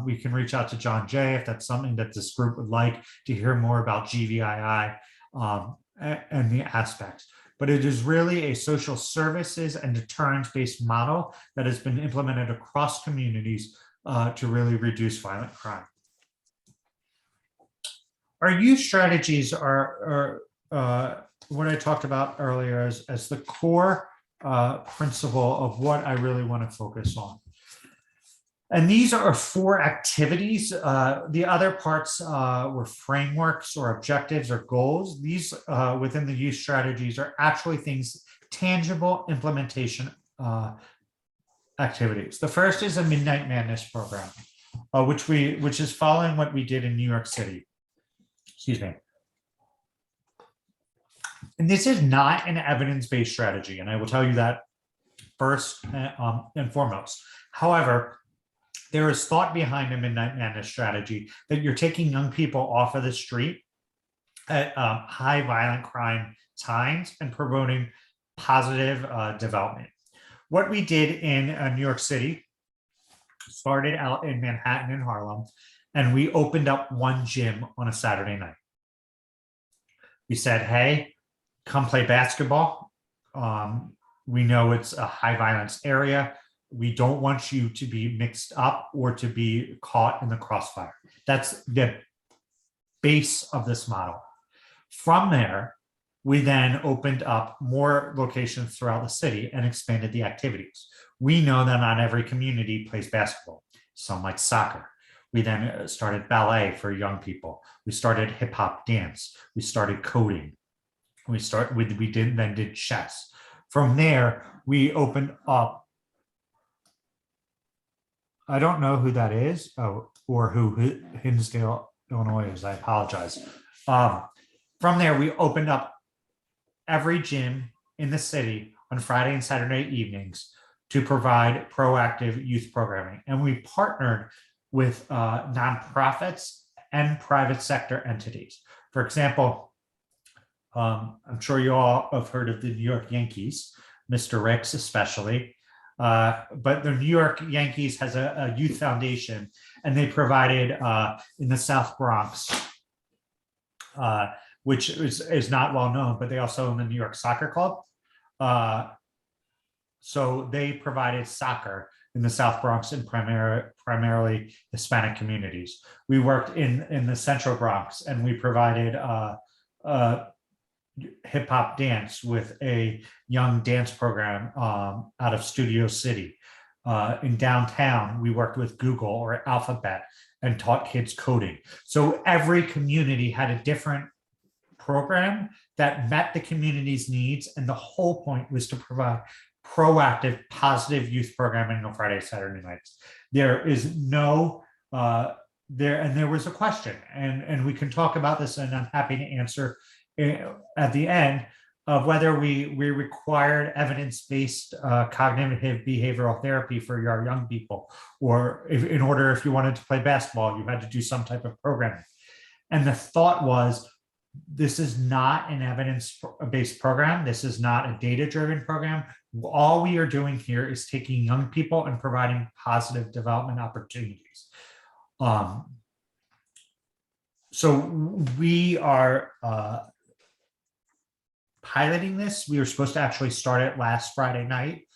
Speaker 12: We can reach out to John Jay if that's something that this group would like to hear more about GVII and the aspects. But it is really a social services and deterrence-based model that has been implemented across communities to really reduce violent crime. Our youth strategies are what I talked about earlier as the core principle of what I really want to focus on. And these are 4 activities. The other parts were frameworks or objectives or goals. These within the youth strategies are actually things, tangible implementation activities. The first is a Midnight Madness program, which is following what we did in New York City. Excuse me. And this is not an evidence-based strategy, and I will tell you that first and foremost. However, there is thought behind a Midnight Madness strategy that you're taking young people off of the street at high violent crime times and promoting positive development. What we did in New York City started out in Manhattan and Harlem, and we opened up one gym on a Saturday night. We said, hey, come play basketball. We know it's a high violence area. We don't want you to be mixed up or to be caught in the crossfire. That's the base of this model. From there, we then opened up more locations throughout the city and expanded the activities. We know that not every community plays basketball. Some like soccer. We then started ballet for young people. We started hip hop dance. We started coding. We did chess. From there, we opened up. I don't know who that is or who Hinsdale, Illinois is. I apologize. From there, we opened up every gym in the city on Friday and Saturday evenings to provide proactive youth programming. And we partnered with nonprofits and private sector entities. For example, I'm sure you all have heard of the New York Yankees, Mr. Ricks especially. But the New York Yankees has a youth foundation, and they provided in the South Bronx, which is not well known, but they also own the New York Soccer Club. So they provided soccer in the South Bronx and primarily Hispanic communities. We worked in the Central Bronx, and we provided hip hop dance with a young dance program out of Studio City. In downtown, we worked with Google or Alphabet and taught kids coding. So every community had a different program that met the community's needs. And the whole point was to provide proactive, positive youth programming on Friday, Saturday nights. There is no, there was a question, and we can talk about this, and I'm happy to answer at the end of whether we required evidence-based cognitive behavioral therapy for our young people, or if you wanted to play basketball, you had to do some type of programming. And the thought was, this is not an evidence-based program. This is not a data-driven program. All we are doing here is taking young people and providing positive development opportunities. So we are piloting this. We were supposed to actually start it last Friday night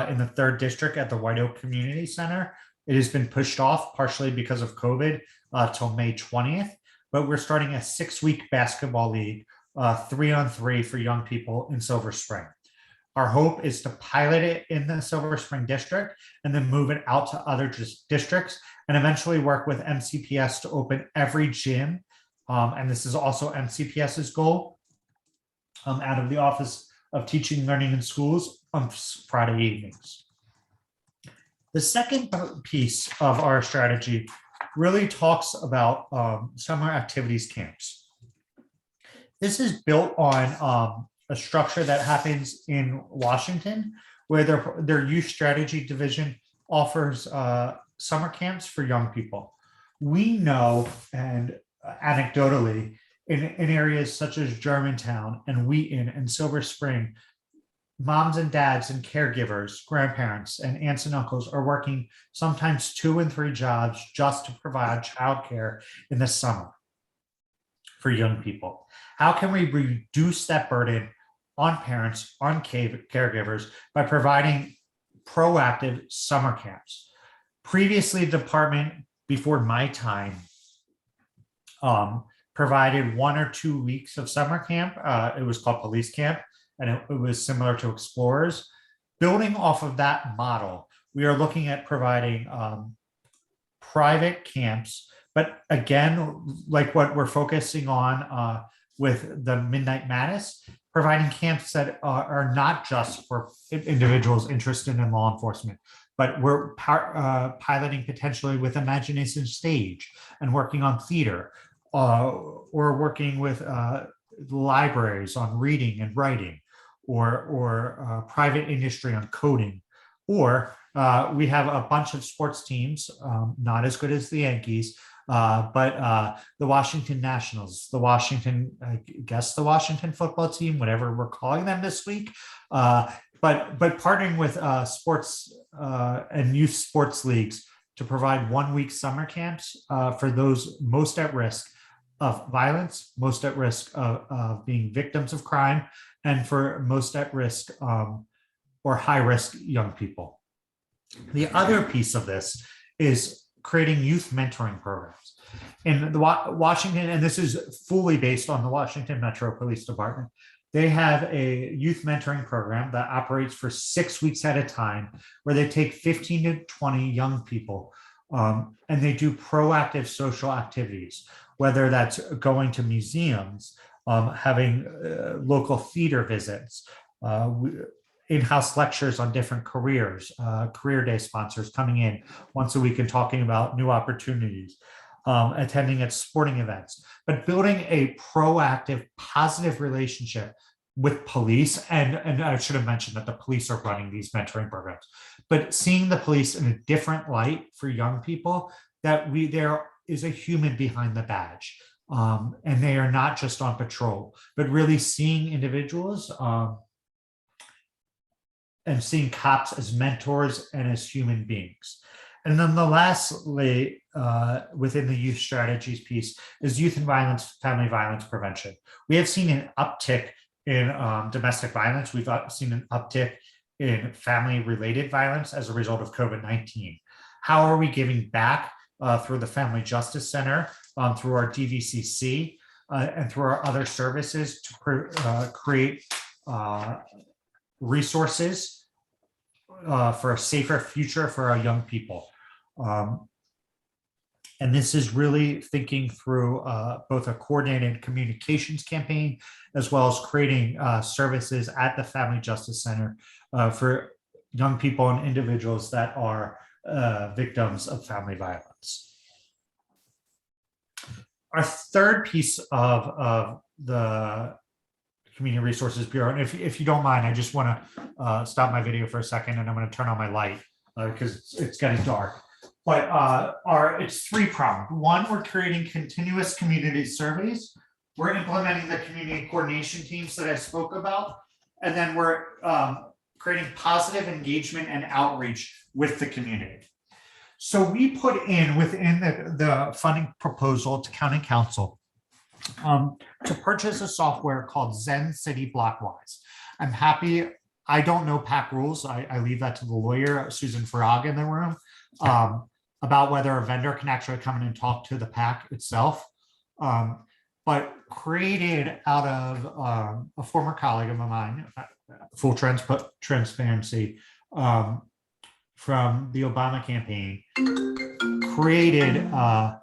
Speaker 12: in the 3rd District at the White Oak Community Center. It has been pushed off partially because of COVID till May 20th, but we're starting a 6-week basketball league, 3-on-3 for young people in Silver Spring. Our hope is to pilot it in the Silver Spring district and then move it out to other districts and eventually work with MCPS to open every gym. And this is also MCPS's goal out of the Office of Teaching, Learning in Schools on Friday evenings. The second piece of our strategy really talks about summer activities camps. This is built on a structure that happens in Washington, where their youth strategy division offers summer camps for young people. We know, and anecdotally, in areas such as Germantown and Wheaton and Silver Spring, moms and dads and caregivers, grandparents and aunts and uncles are working sometimes 2 and 3 jobs just to provide childcare in the summer for young people. How can we reduce that burden on parents, on caregivers by providing proactive summer camps? Previously, the department, before my time, provided 1 or 2 weeks of summer camp. It was called Police Camp, and it was similar to Explorers. Building off of that model, we are looking at providing private camps, but again, like what we're focusing on with the Midnight Madness, providing camps that are not just for individuals interested in law enforcement, but we're piloting potentially with Imagination Stage and working on theater, or working with libraries on reading and writing, or private industry on coding, or we have a bunch of sports teams, not as good as the Yankees, but the Washington Nationals, the Washington football team, whatever we're calling them this week, but partnering with sports and youth sports leagues to provide 1-week summer camps for those most at risk of violence, most at risk of being victims of crime, and for most at risk or high risk young people. The other piece of this is creating youth mentoring programs. In the Washington, and this is fully based on the Washington Metro Police Department, they have a youth mentoring program that operates for 6 weeks at a time, where they take 15 to 20 young people and they do proactive social activities, whether that's going to museums, having local theater visits, in-house lectures on different careers, career day sponsors coming in once a week and talking about new opportunities, attending at sporting events, but building a proactive, positive relationship with police. And I should have mentioned that the police are running these mentoring programs, but seeing the police in a different light for young people, that there is a human behind the badge. And they are not just on patrol, but really seeing individuals and seeing cops as mentors and as human beings. And then the lastly, within the youth strategies piece is youth and violence, family violence prevention. We have seen an uptick in domestic violence. We've seen an uptick in family-related violence as a result of COVID-19. How are we giving back through the Family Justice Center, through our DVCC, and through our other services to create resources for a safer future for our young people? And this is really thinking through both a coordinated communications campaign, as well as creating services at the Family Justice Center for young people and individuals that are victims of family violence. Our third piece of the Community Resources Bureau, and if you don't mind, I just want to stop my video for a second, and I'm going to turn on my light because it's getting dark. But it's three-pronged. One, we're creating continuous community surveys. We're implementing the community coordination teams that I spoke about. And then we're creating positive engagement and outreach with the community. So we put in within the funding proposal to county council to purchase a software called Zen City Blockwise. I'm happy. I don't know PAC rules. I leave that to the lawyer, Susan Farag, in the room, about whether a vendor can actually come in and talk to the PAC itself. But created out of a former colleague of mine, full transparency, from the Obama campaign, created a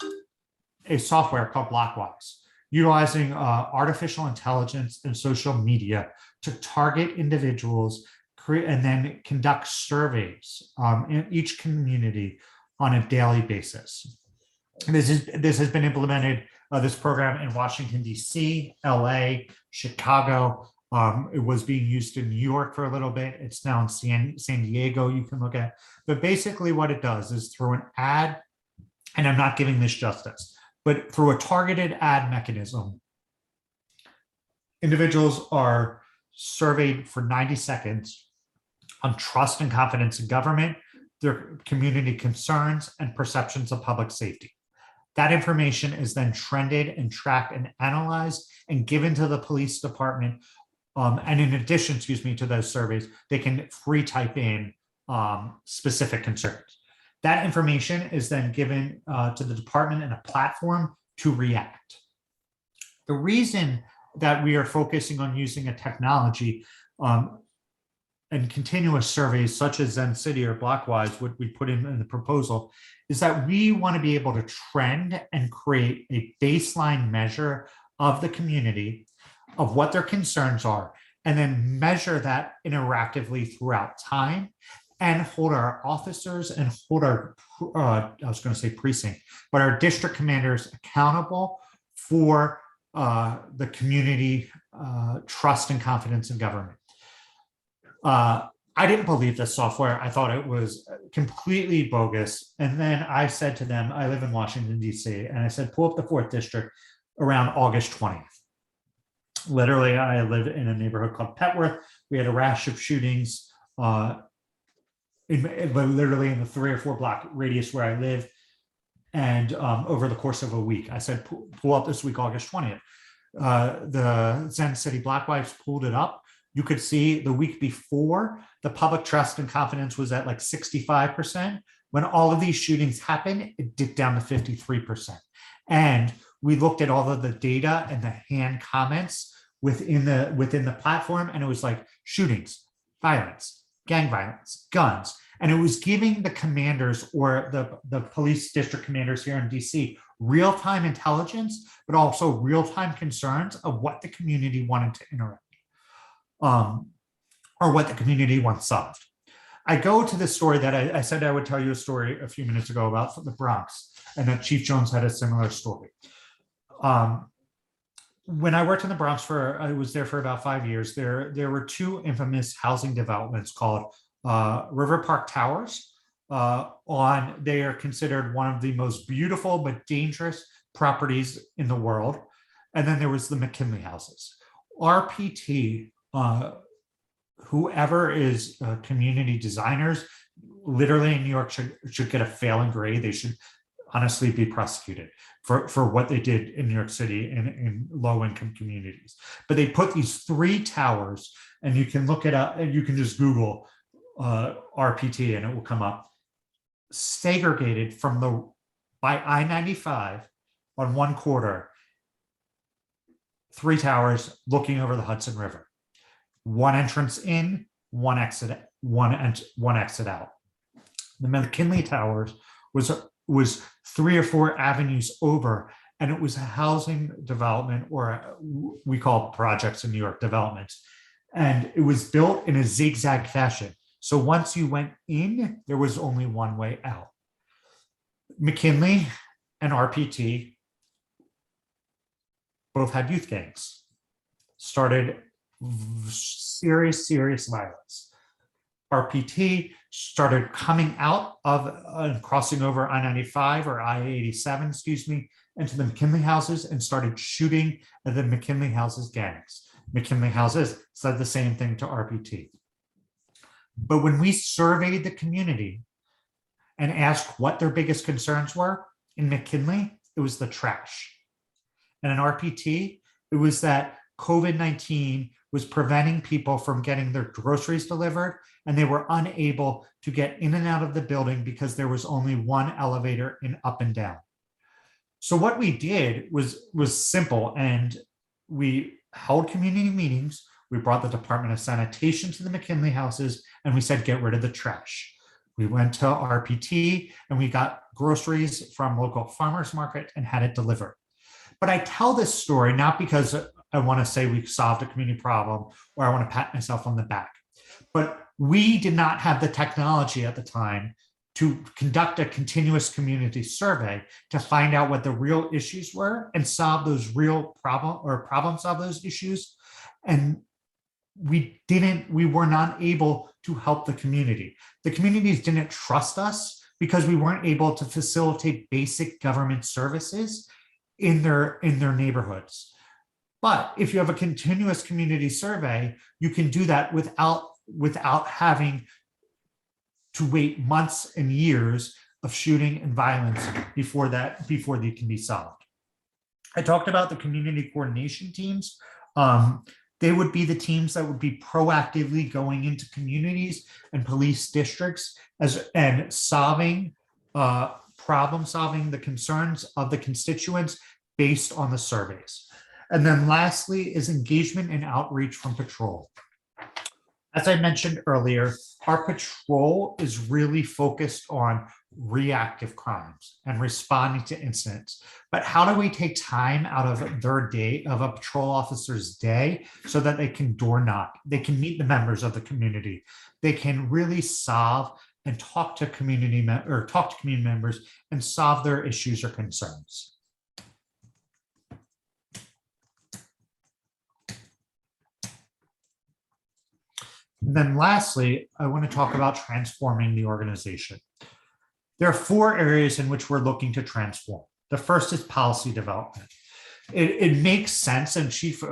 Speaker 12: software called Blockwise, utilizing artificial intelligence and social media to target individuals, and then conduct surveys in each community on a daily basis. This has been implemented, this program, in Washington, D.C., LA, Chicago. It was being used in New York for a little bit. It's now in San Diego, you can look at. But basically what it does is through an ad, and I'm not giving this justice, but through a targeted ad mechanism, individuals are surveyed for 90 seconds on trust and confidence in government, their community concerns, and perceptions of public safety. That information is then trended and tracked and analyzed and given to the police department. And in addition, to those surveys, they can free type in specific concerns. That information is then given to the department in a platform to react. The reason that we are focusing on using a technology and continuous surveys such as Zen City or Blockwise, what we put in the proposal, is that we want to be able to trend and create a baseline measure of the community, of what their concerns are, and then measure that interactively throughout time, and hold our officers and hold our, I was going to say precinct, but our district commanders accountable for the community trust and confidence in government. I didn't believe this software. I thought it was completely bogus. And then I said to them, I live in Washington, D.C., and I said, pull up the 4th District around August 20th. Literally, I live in a neighborhood called Petworth. We had a rash of shootings literally in the 3 or 4 block radius where I live. And over the course of a week, I said, pull up this week, August 20th. The Zen City Blockwise pulled it up. You could see the week before, the public trust and confidence was at like 65%. When all of these shootings happened, it dipped down to 53%. And we looked at all of the data and the hand comments within the platform, and it was like shootings, violence, gang violence, guns. And it was giving the commanders or the police district commanders here in DC real-time intelligence, but also real-time concerns of what the community wanted to interact. Or what the community wants solved. I go to the story that I said I would tell you a story a few minutes ago about the Bronx, and that Chief Jones had a similar story. When I worked in the Bronx I was there for about 5 years, there were 2 infamous housing developments called River Park Towers. They are considered one of the most beautiful but dangerous properties in the world. And then there was the McKinley houses. RPT, whoever is community designers, literally in New York should get a failing grade. They should honestly be prosecuted for what they did in New York City in low-income communities. But they put these 3 towers, and you can look it up, and you can just Google RPT and it will come up, segregated from by I-95 on one quarter, 3 towers looking over the Hudson River. 1 entrance in, 1 exit out. The McKinley Towers was 3 or 4 avenues over, and it was a housing development, or we call projects in New York developments. And it was built in a zigzag fashion. So once you went in, there was only one way out. McKinley and RPT both had youth gangs, started serious violence. RPT started coming out of and crossing over I-95 or I-87, into the McKinley houses and started shooting at the McKinley houses gangs. McKinley houses said the same thing to RPT. But when we surveyed the community, and ask what their biggest concerns were, in McKinley, it was the trash. And in RPT, it was that COVID-19 was preventing people from getting their groceries delivered, and they were unable to get in and out of the building because there was only one elevator in up and down. So what we did was simple, and we held community meetings. We brought the Department of Sanitation to the McKinley houses, and we said, get rid of the trash. We went to RPT and we got groceries from local farmers market and had it delivered. But I tell this story not because I want to say we solved a community problem or I want to pat myself on the back, but we did not have the technology at the time to conduct a continuous community survey to find out what the real issues were and solve those real problem solve those issues. And we were not able to help the community. The communities didn't trust us because we weren't able to facilitate basic government services in their neighborhoods. But if you have a continuous community survey, you can do that without having to wait months and years of shooting and violence before they can be solved. I talked about the community coordination teams. They would be the teams that would be proactively going into communities and police districts and problem solving the concerns of the constituents based on the surveys. And then lastly is engagement and outreach from patrol. As I mentioned earlier, our patrol is really focused on reactive crimes and responding to incidents. But how do we take time out of their day, of a patrol officer's day, so that they can door knock, they can meet the members of the community, they can really solve and talk to community members and solve their issues or concerns. And then lastly, I want to talk about transforming the organization. There are 4 areas in which we're looking to transform. The first is policy development. It makes sense, and Chief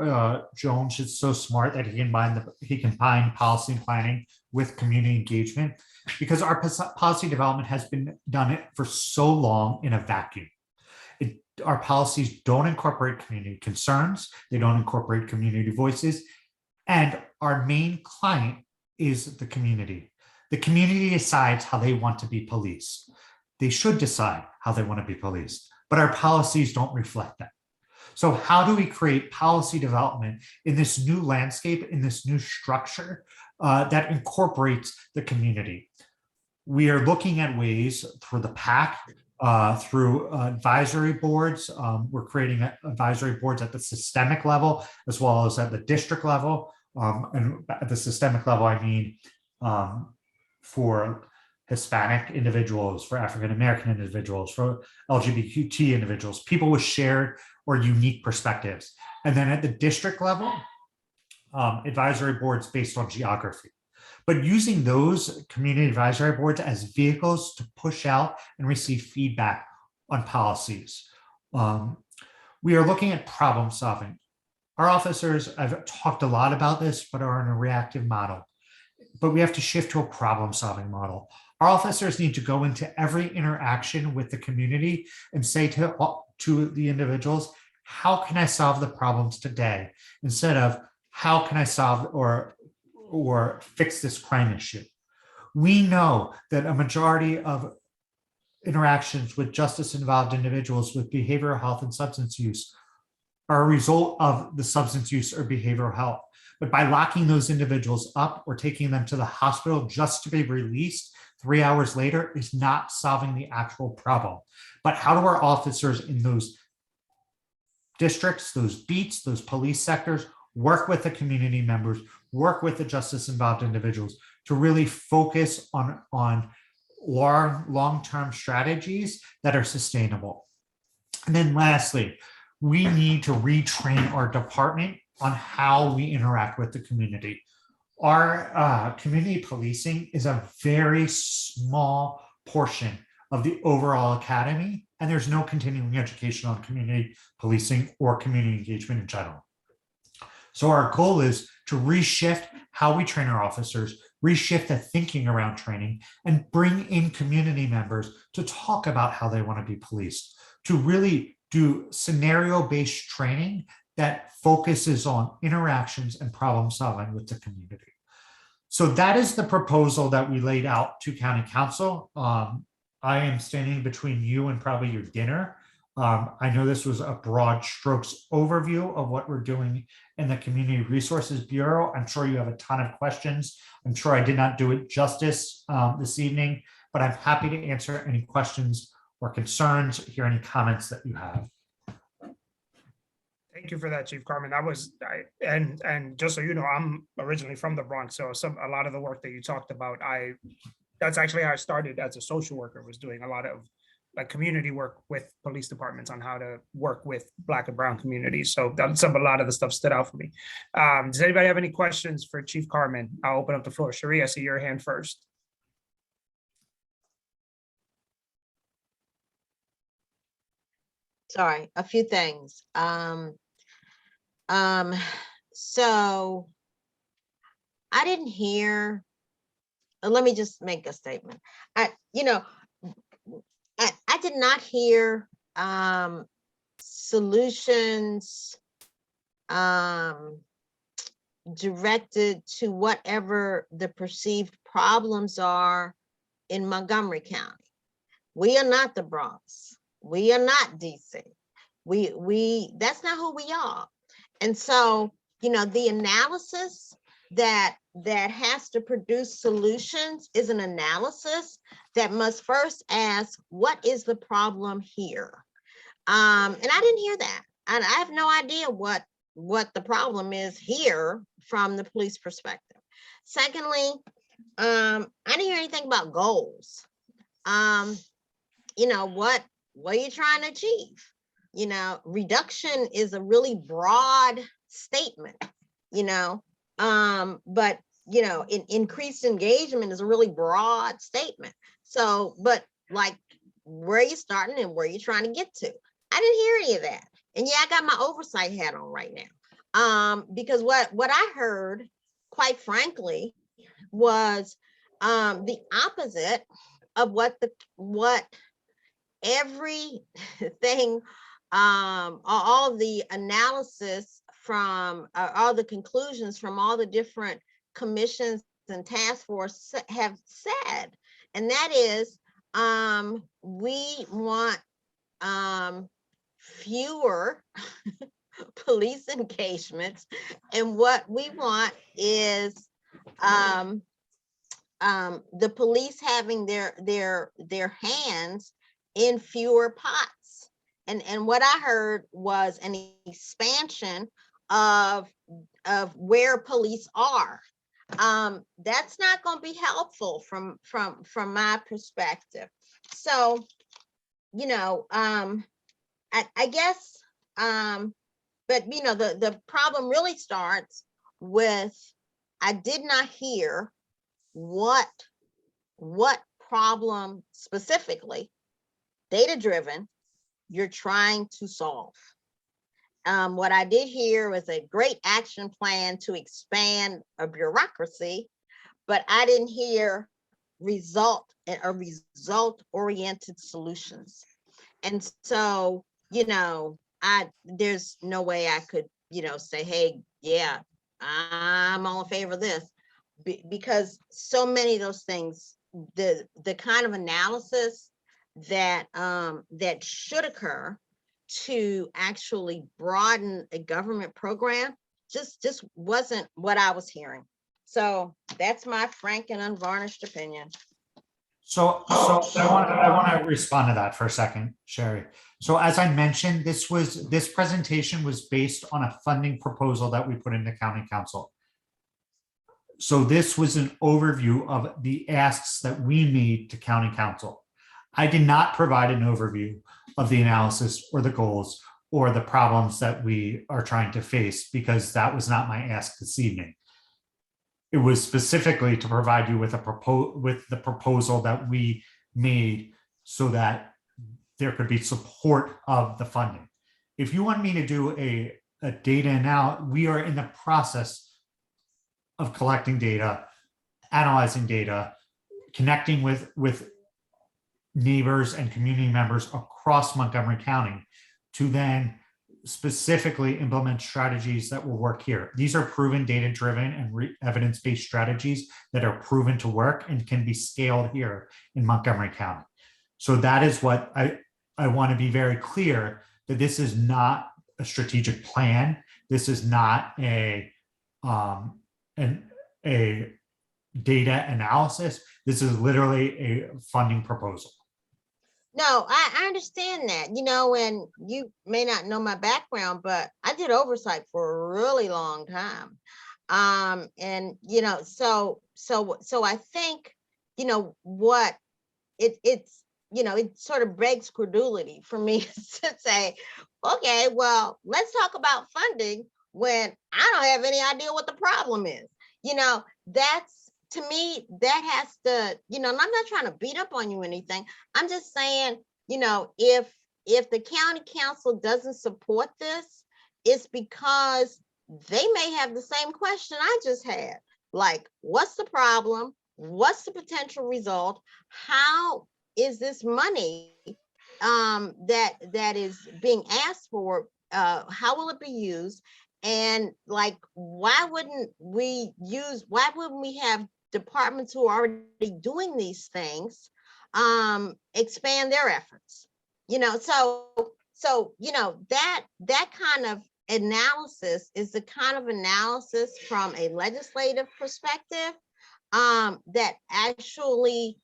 Speaker 12: Jones is so smart that he combine policy planning with community engagement, because our policy development has been done it for so long in a vacuum. Our policies don't incorporate community concerns, they don't incorporate community voices, and our main client is the community. The community decides how they want to be policed. They should decide how they want to be policed, but our policies don't reflect that. So how do we create policy development in this new landscape, in this new structure that incorporates the community? We are looking at ways through the PAC, through advisory boards. We're creating advisory boards at the systemic level, as well as at the district level. And at the systemic level, I mean, for Hispanic individuals, for African-American individuals, for LGBTQ individuals, people with shared or unique perspectives. And then at the district level, advisory boards based on geography. But using those community advisory boards as vehicles to push out and receive feedback on policies. We are looking at problem solving. Our officers, I've talked a lot about this, but are in a reactive model. But we have to shift to a problem solving model. Our officers need to go into every interaction with the community and say to the individuals, how can I solve the problems today? Instead of how can I solve or fix this crime issue? We know that a majority of interactions with justice-involved individuals with behavioral health and substance use are a result of the substance use or behavioral health. But by locking those individuals up or taking them to the hospital just to be released 3 hours later is not solving the actual problem. But how do our officers in those districts, those beats, those police sectors, work with the community members, work with the justice-involved individuals to really focus on long-term strategies that are sustainable? And then lastly, we need to retrain our department on how we interact with the community. Our community policing is a very small portion of the overall academy, and there's no continuing education on community policing or community engagement in general. So our goal is to reshift how we train our officers, reshift the thinking around training, and bring in community members to talk about how they want to be policed, to really do scenario-based training that focuses on interactions and problem solving with the community. So that is the proposal that we laid out to County Council. I am standing between you and probably your dinner. I know this was a broad strokes overview of what we're doing in the Community Resources Bureau. I'm sure you have a ton of questions. I'm sure I did not do it justice this evening, but I'm happy to answer any questions or concerns, hear any comments that you have.
Speaker 1: Thank you for that, Chief Carmen. That was, and just so you know, I'm originally from the Bronx, so a lot of the work that you talked about, that's actually how I started as a social worker, was doing a lot of like community work with police departments on how to work with Black and brown communities. So that's a lot of the stuff stood out for me. Does anybody have any questions for Chief Carmen? I'll open up the floor. Cherie, I see your hand first.
Speaker 3: Sorry, a few things. So I didn't hear, let me just make a statement. I did not hear solutions directed to whatever the perceived problems are in Montgomery County. We are not the Bronx. We are not DC. That's not who we are. And so, the analysis that has to produce solutions is an analysis that must first ask, what is the problem here? And I didn't hear that. And I have no idea what the problem is here from the police perspective. Secondly, I didn't hear anything about goals. What are you trying to achieve? Reduction is a really broad statement, but increased engagement is a really broad statement. So, but like, where are you starting and where are you trying to get to? I didn't hear any of that. And yeah, I got my oversight hat on right now. Because what I heard, quite frankly, was the opposite of what everything, all the analysis from all the conclusions from all the different commissions and task force have said, and that is we want fewer police engagements, and what we want is the police having their hands in fewer pots. And what I heard was an expansion of where police are. That's not going to be helpful from my perspective. So, I guess, but the problem really starts with, I did not hear what problem specifically, data-driven, you're trying to solve. What I did hear was a great action plan to expand a bureaucracy, but I didn't hear result-oriented solutions. And so, there's no way I could, say, hey, yeah, I'm all in favor of this, because so many of those things, the kind of analysis that should occur to actually broaden a government program just wasn't what I was hearing. So that's my frank and unvarnished opinion.
Speaker 12: So I want to respond to that for a second, Sherry. So as I mentioned, this presentation was based on a funding proposal that we put into County Council. So this was an overview of the asks that we made to County Council. I did not provide an overview of the analysis or the goals or the problems that we are trying to face, because that was not my ask this evening. It was specifically to provide you with the proposal that we made so that there could be support of the funding. If you want me to do a data now, we are in the process of collecting data analyzing data, connecting with neighbors and community members across Montgomery County to then specifically implement strategies that will work here. These are proven data-driven and evidence-based strategies that are proven to work and can be scaled here in Montgomery County. So that is what I want to be very clear, that this is not a strategic plan. This is not a data analysis. This is literally a funding proposal.
Speaker 3: No, I understand that, you know, and you may not know my background, but I did oversight for a really long time. And, you know, so I think, you know, what it's, you know, it sort of begs credulity for me to say, okay, well, let's talk about funding when I don't have any idea what the problem is. You know, that's, to me, that has to, you know, and I'm not trying to beat up on you or anything. I'm just saying, you know, if the county council doesn't support this, it's because they may have the same question I just had. Like, what's the problem? What's the potential result? How is this money that is being asked for? How will it be used? And like, why wouldn't we have departments who are already doing these things expand their efforts? You know, so you know, that kind of analysis is the kind of analysis from a legislative perspective that actually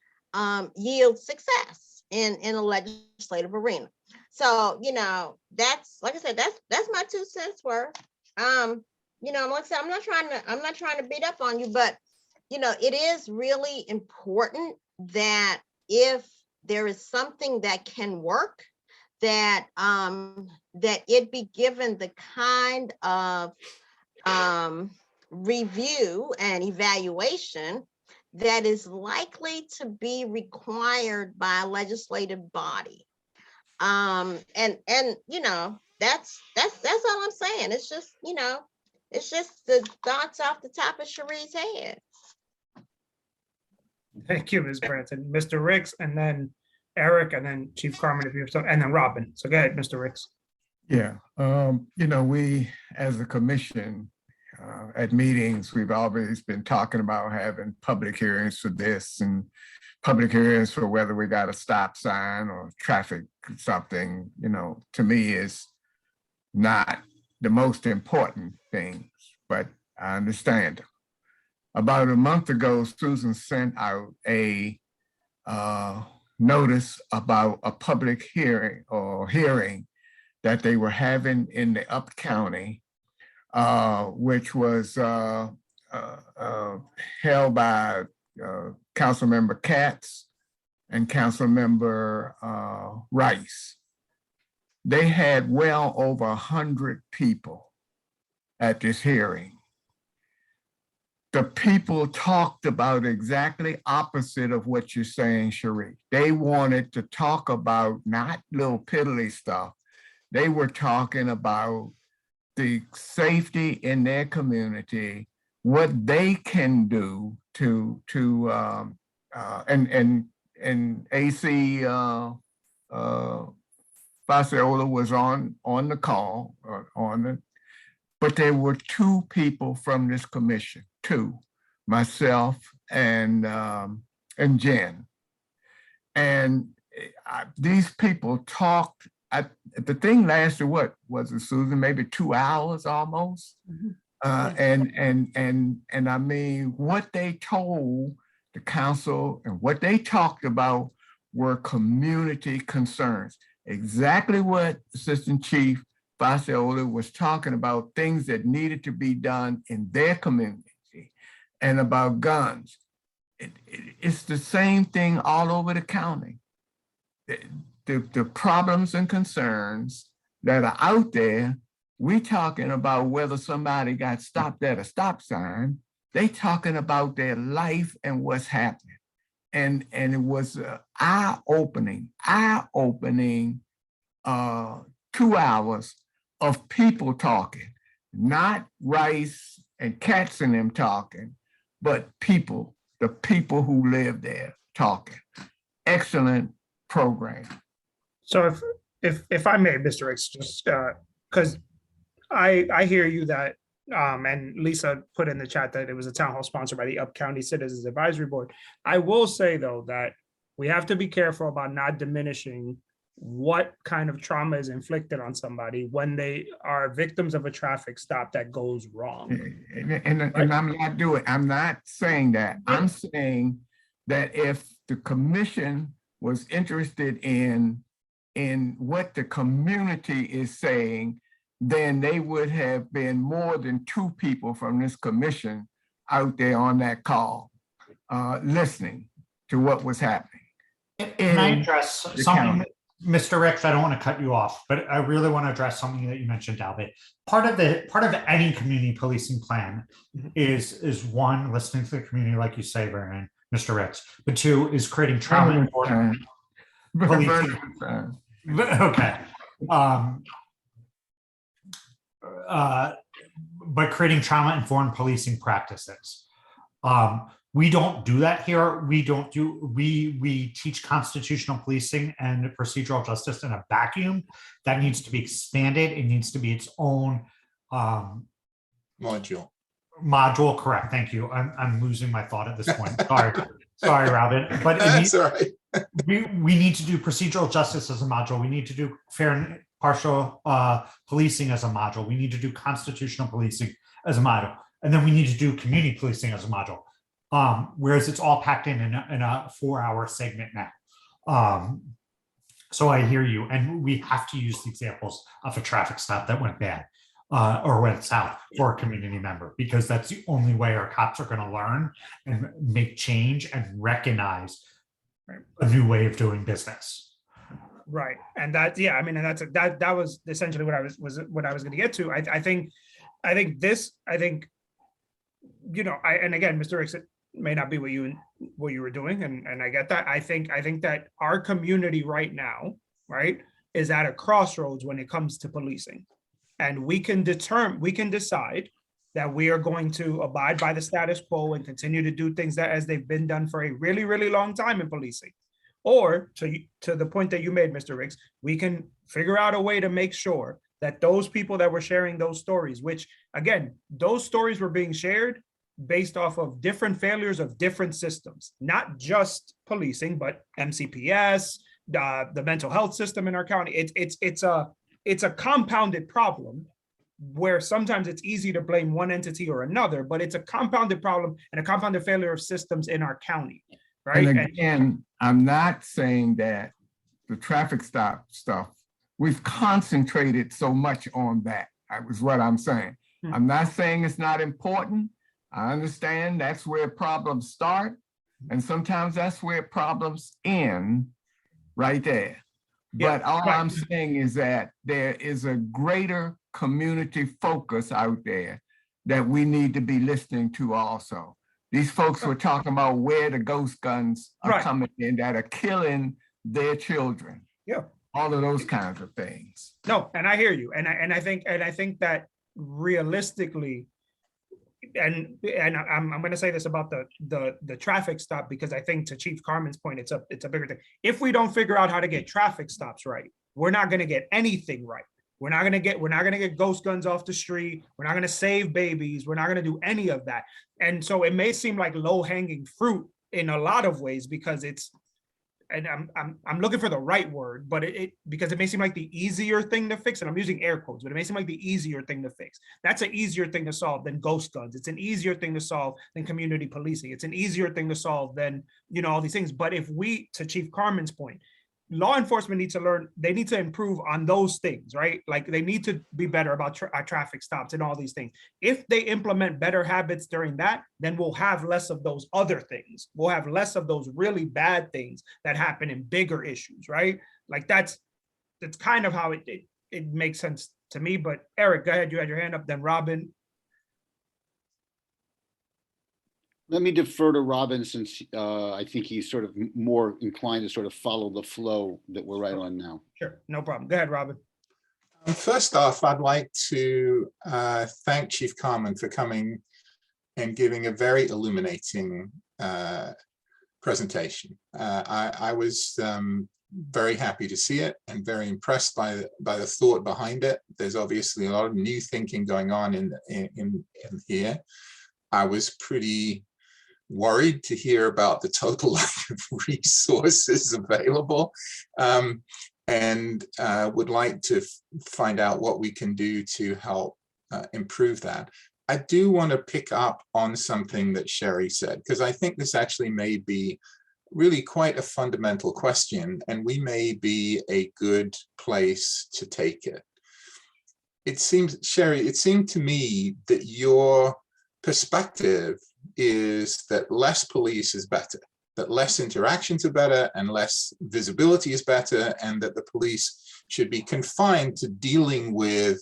Speaker 3: yields success in a legislative arena. So, you know, that's, like I said, that's my 2 cents worth. You know, like I said, I'm not trying to beat up on you, but you know, it is really important that if there is something that can work, that that it be given the kind of review and evaluation that is likely to be required by a legislative body. And you know, that's all I'm saying. It's just, you know, it's just the thoughts off the top of Cherie's head.
Speaker 1: Thank you, Ms. Branson. Mr. Ricks, and then Eric, and then Chief Carmen, if you have some, and then Robin. So go ahead, Mr. Ricks.
Speaker 7: Yeah, you know, we, as a commission, at meetings, we've always been talking about having public hearings for this and public hearings for whether we got a stop sign or traffic something, you know, to me is not the most important things, but I understand them. About a month ago, Susan sent out a notice about a public hearing that they were having in the Up County, which was held by Councilmember Katz and Councilmember Rice. They had well over 100 people at this hearing. The people talked about exactly opposite of what you're saying, Cherie. They wanted to talk about not little piddly stuff. They were talking about the safety in their community, what they can do to and AC Fasciola was on the call but there were 2 people from this commission, 2, myself and Jen. And these people talked. The thing lasted, what was it, Susan? Maybe 2 hours almost. And I mean, what they told the council and what they talked about were community concerns. Exactly what Assistant Chief Fasciola was talking about, things that needed to be done in their community and about guns. It's the same thing all over the county. The problems and concerns that are out there, we talking about whether somebody got stopped at a stop sign, they talking about their life and what's happening. And it was eye-opening 2 hours of people talking, not Rice and Katz and them talking, but people the people who live there talking. Excellent program.
Speaker 1: So if I may, Mr. Ricks, just because I hear you that and Lisa put in the chat that it was a town hall sponsored by the Up County Citizens Advisory Board. I will say though that we have to be careful about not diminishing what kind of trauma is inflicted on somebody when they are victims of a traffic stop that goes wrong.
Speaker 7: And I'm not saying that. I'm saying that if the commission was interested in what the community is saying, then they would have been more than 2 people from this commission out there on that call, listening to what was happening.
Speaker 12: Can I address something, Mr. Ricks? I don't want to cut you off, but I really want to address something that you mentioned, Dalvin. Part of any community policing plan is 1, listening to the community, like you say, Vernon, Mr. Ricks, but 2 is creating trauma informed policing. Okay. But creating trauma informed policing practices. We don't do that here. We teach constitutional policing and procedural justice in a vacuum. That needs to be expanded. It needs to be its own
Speaker 9: module.
Speaker 12: Correct. Thank you. I'm losing my thought at this point. Sorry, Robin. But
Speaker 9: That's all right.
Speaker 12: we need to do procedural justice as a module. We need to do fair and partial policing as a module. We need to do constitutional policing as a module. And then we need to do community policing as a module. Whereas it's all packed in a 4-hour segment now. So I hear you. And we have to use the examples of a traffic stop that went bad or went south for a community member, because that's the only way our cops are going to learn and make change and recognize a new way of doing business.
Speaker 1: Right. And that, yeah, I mean, and that was essentially what I was going to get to. I think, you know, and again, Mr. Ricks, it may not be what you were doing. And I get that. I think that our community right now, right, is at a crossroads when it comes to policing. And we can decide that we are going to abide by the status quo and continue to do things that as they've been done for a really, really long time in policing. Or to the point that you made, Mr. Ricks, we can figure out a way to make sure that those people that were sharing those stories, which again, those stories were being shared based off of different failures of different systems, not just policing, but MCPS, the mental health system in our county. It's a compounded problem where sometimes it's easy to blame one entity or another, but it's a compounded problem and a compounded failure of systems in our county. Right.
Speaker 7: And again, I'm not saying that the traffic stop stuff, we've concentrated so much on that. That was what I'm saying. I'm not saying it's not important. I understand that's where problems start. And sometimes that's where problems end right there. But all I'm saying is that there is a greater community focus out there that we need to be listening to also. These folks were talking about where the ghost guns are coming in that are killing their children.
Speaker 1: Yeah.
Speaker 7: All of those kinds of things.
Speaker 1: No, and I hear you. And I think that realistically, and I'm going to say this about the traffic stop, because I think to Chief Carmen's point, it's a bigger thing. If we don't figure out how to get traffic stops right, we're not going to get anything right. We're not going to get ghost guns off the street. We're not going to save babies. We're not going to do any of that. And so it may seem like low hanging fruit in a lot of ways, because it's, and I'm looking for the right word, but because it may seem like the easier thing to fix, and I'm using air quotes, but it may seem like the easier thing to fix. That's an easier thing to solve than ghost guns. It's an easier thing to solve than community policing. It's an easier thing to solve than, you know, all these things. But if we, to Chief Carmen's point, law enforcement needs to learn, they need to improve on those things, right? Like they need to be better about traffic stops and all these things. If they implement better habits during that, then we'll have less of those other things. We'll have less of those really bad things that happen in bigger issues, right? Like that's kind of how it makes sense to me. But Eric, go ahead, you had your hand up, then Robin.
Speaker 5: Let me defer to Robin, since I think he's sort of more inclined to sort of follow the flow that we're right on now.
Speaker 1: Sure, no problem. Go ahead, Robin.
Speaker 9: First off, I'd like to thank Chief Carmen for coming and giving a very illuminating presentation. I was very happy to see it and very impressed by the thought behind it. There's obviously a lot of new thinking going on in here. I was pretty worried to hear about the total lack of resources available, and would like to find out what we can do to help improve that. I do want to pick up on something that Sherry said, because I think this actually may be really quite a fundamental question, and we may be a good place to take it. It seems, Sherry, it seemed to me that your perspective is that less police is better, that less interactions are better and less visibility is better, and that the police should be confined to dealing with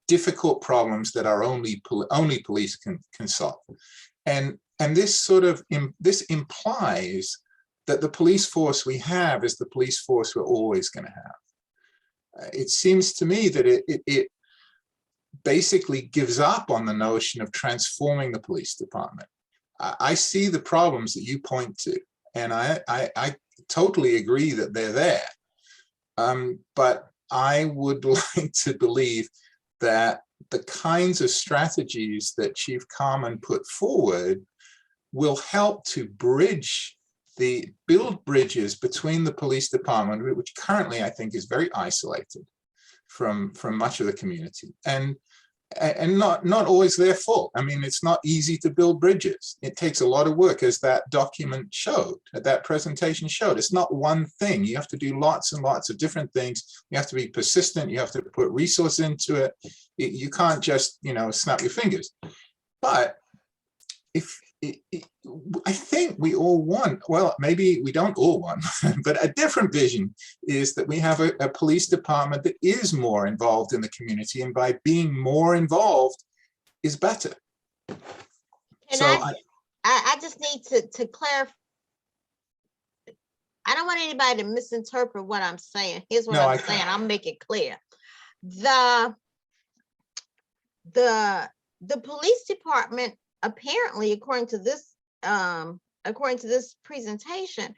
Speaker 9: difficult problems that are only police can solve. And this sort of this implies that the police force we have is the police force we're always going to have. It seems to me that it basically gives up on the notion of transforming the police department. I see the problems that you point to, and I totally agree that they're there. But I would like to believe that the kinds of strategies that Chief Carmen put forward will help to build bridges between the police department, which currently I think is very isolated from much of the community, and not always their fault. I mean, it's not easy to build bridges. It takes a lot of work, as that document showed, that presentation showed. It's not one thing. You have to do lots and lots of different things. You have to be persistent. You have to put resource into it. You can't just, snap your fingers. But I think we all want, well, maybe we don't all want, but a different vision is that we have a police department that is more involved in the community, and by being more involved is better.
Speaker 3: And I just need to clarify. I don't want anybody to misinterpret what I'm saying. Here's what I'm saying. I'll make it clear. The police department, apparently, according to this presentation,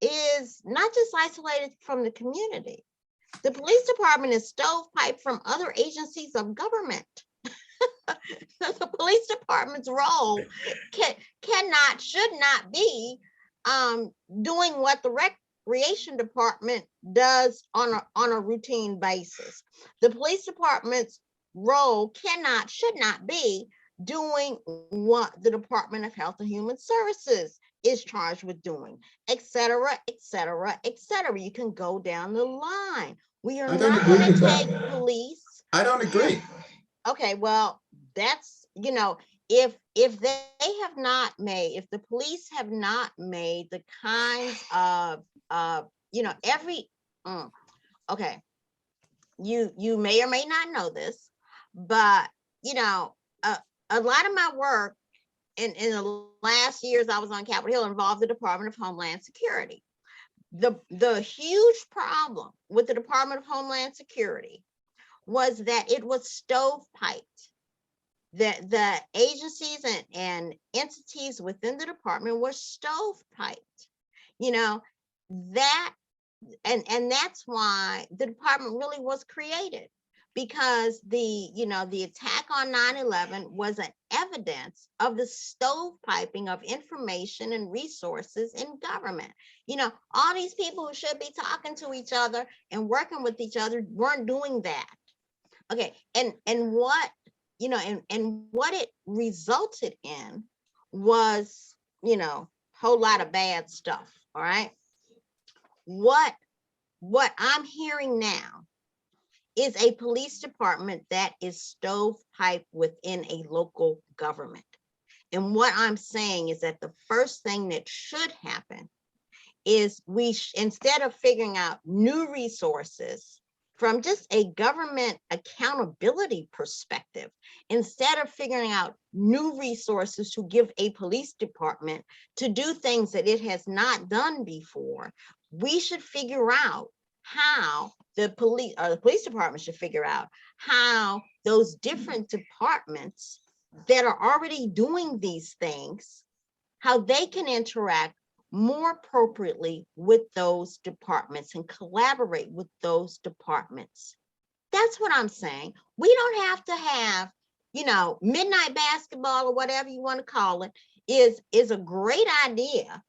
Speaker 3: is not just isolated from the community. The police department is stovepiped from other agencies of government. The police department's role should not be doing what the recreation department does on a routine basis. The police department's role should not be doing what the Department of Health and Human Services is charged with doing, et cetera, et cetera, et cetera. You can go down the line. We are not going to take police.
Speaker 9: I don't agree.
Speaker 3: Okay, well, that's, if they have not made, if the police have not made the kinds of, okay, you may or may not know this, but, a lot of my work in the last years I was on Capitol Hill involved the Department of Homeland Security. The huge problem with the Department of Homeland Security was that it was stovepiped. The agencies and entities within the department were stovepiped. And that's why the department really was created. Because the attack on 9/11 was an evidence of the stovepiping of information and resources in government. All these people who should be talking to each other and working with each other weren't doing that. Okay, and what what it resulted in was whole lot of bad stuff. All right, what I'm hearing now is a police department that is stovepiped within a local government. And what I'm saying is that the first thing that should happen is instead of figuring out new resources from just a government accountability perspective, instead of figuring out new resources to give a police department to do things that it has not done before, we should figure out how the police department should figure out how those different departments that are already doing these things how they can interact more appropriately with those departments and collaborate with those departments. That's what I'm saying. We don't have to have, midnight basketball or whatever you want to call it is a great idea.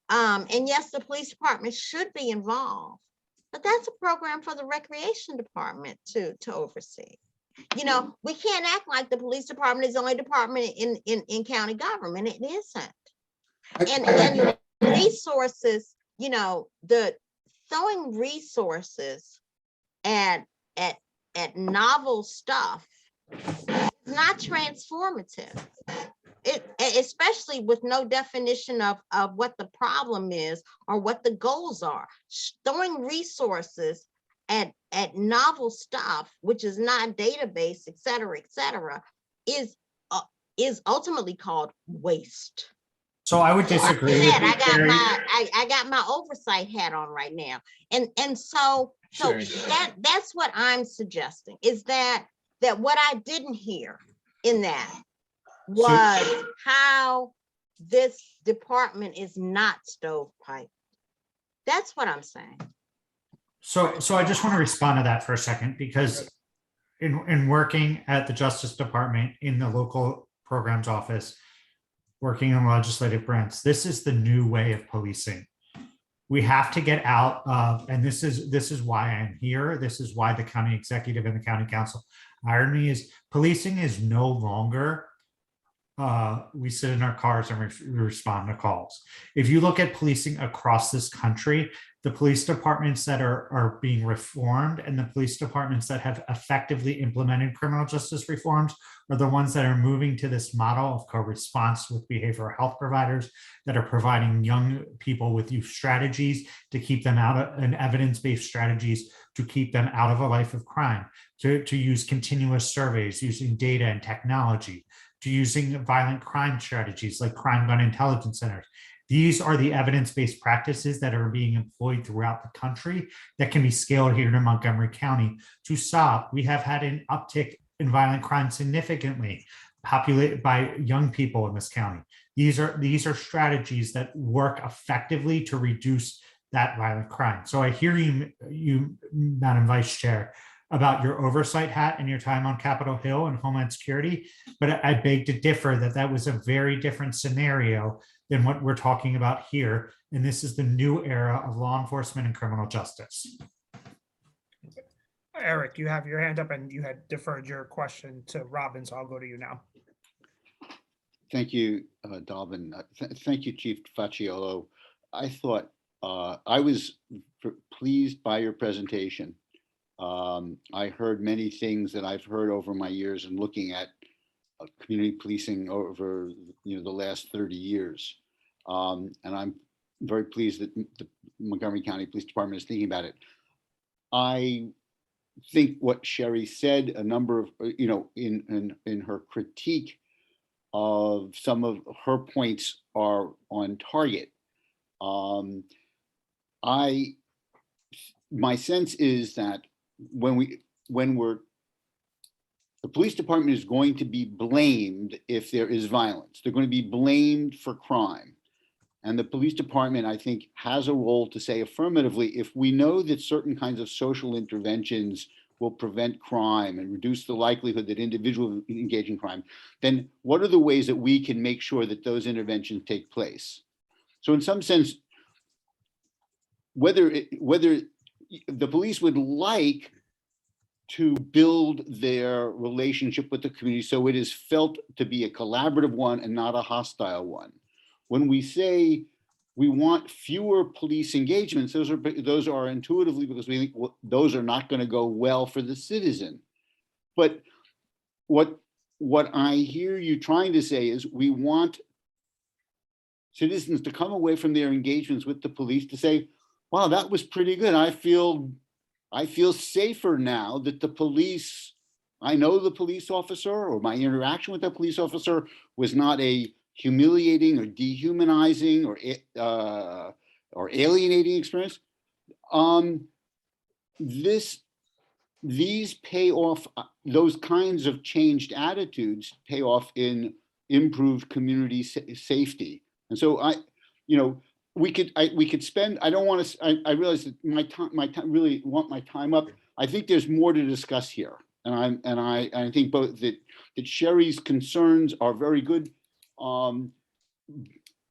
Speaker 3: And yes, the police department should be involved, but that's a program for the recreation department to oversee. We can't act like the police department is the only department in county government. It isn't. And resources, the throwing resources at novel stuff is not transformative. Especially with no definition of what the problem is or what the goals are. Throwing resources at novel stuff, which is not database, et cetera, is ultimately called waste.
Speaker 12: So I would disagree. With you, Sherry.
Speaker 3: I got my oversight hat on right now, and so
Speaker 9: Sherry.
Speaker 3: that's what I'm suggesting is that what I didn't hear in that was how this department is not stovepipe. That's what I'm saying.
Speaker 12: So I just want to respond to that for a second, because in working at the Justice Department in the local programs office, working in legislative branch, this is the new way of policing. We have to get out of, and this is why I'm here. This is why the county executive and the county council hired me, is policing is no longer we sit in our cars and respond to calls. If you look at policing across this country, the police departments that are being reformed and the police departments that have effectively implemented criminal justice reforms are the ones that are moving to this model of co-response with behavioral health providers that are providing young people with youth strategies to keep them out of, and evidence-based strategies to keep them out of a life of crime, to use continuous surveys, using data and technology, to using violent crime strategies like crime gun intelligence centers. These are the evidence-based practices that are being employed throughout the country that can be scaled here to Montgomery County to stop. We have had an uptick in violent crime significantly, populated by young people in this county. These are strategies that work effectively to reduce that violent crime. So I hear you, Madam Vice Chair, about your oversight hat and your time on Capitol Hill and Homeland Security, but I beg to differ that was a very different scenario than what we're talking about here. And this is the new era of law enforcement and criminal justice.
Speaker 1: Eric, you have your hand up and you had deferred your question to Robin, so I'll go to you now.
Speaker 5: Thank you, Dalvin. Thank you, Chief Facciolo. I thought I was pleased by your presentation. I heard many things that I've heard over my years and looking at community policing over the last 30 years. And I'm very pleased that the Montgomery County Police Department is thinking about it. I think what Sherry said, a number of, in her critique of some of her points are on target. My sense is that the police department is going to be blamed if there is violence. They're going to be blamed for crime. And the police department, I think, has a role to say affirmatively, if we know that certain kinds of social interventions will prevent crime and reduce the likelihood that individuals engage in crime, then what are the ways that we can make sure that those interventions take place? So in some sense, whether the police would like to build their relationship with the community so it is felt to be a collaborative one and not a hostile one. When we say we want fewer police engagements, those are intuitively because we think those are not going to go well for the citizen. But what I hear you trying to say is we want citizens to come away from their engagements with the police to say, wow, that was pretty good. I feel safer now that the police, I know the police officer, or my interaction with the police officer was not a humiliating or dehumanizing or alienating experience. These pay off, those kinds of changed attitudes pay off in improved community safety. And so we could spend, I don't want to, I realize that my time, really want my time up. I think there's more to discuss here. And I think both that Sherry's concerns are very good. And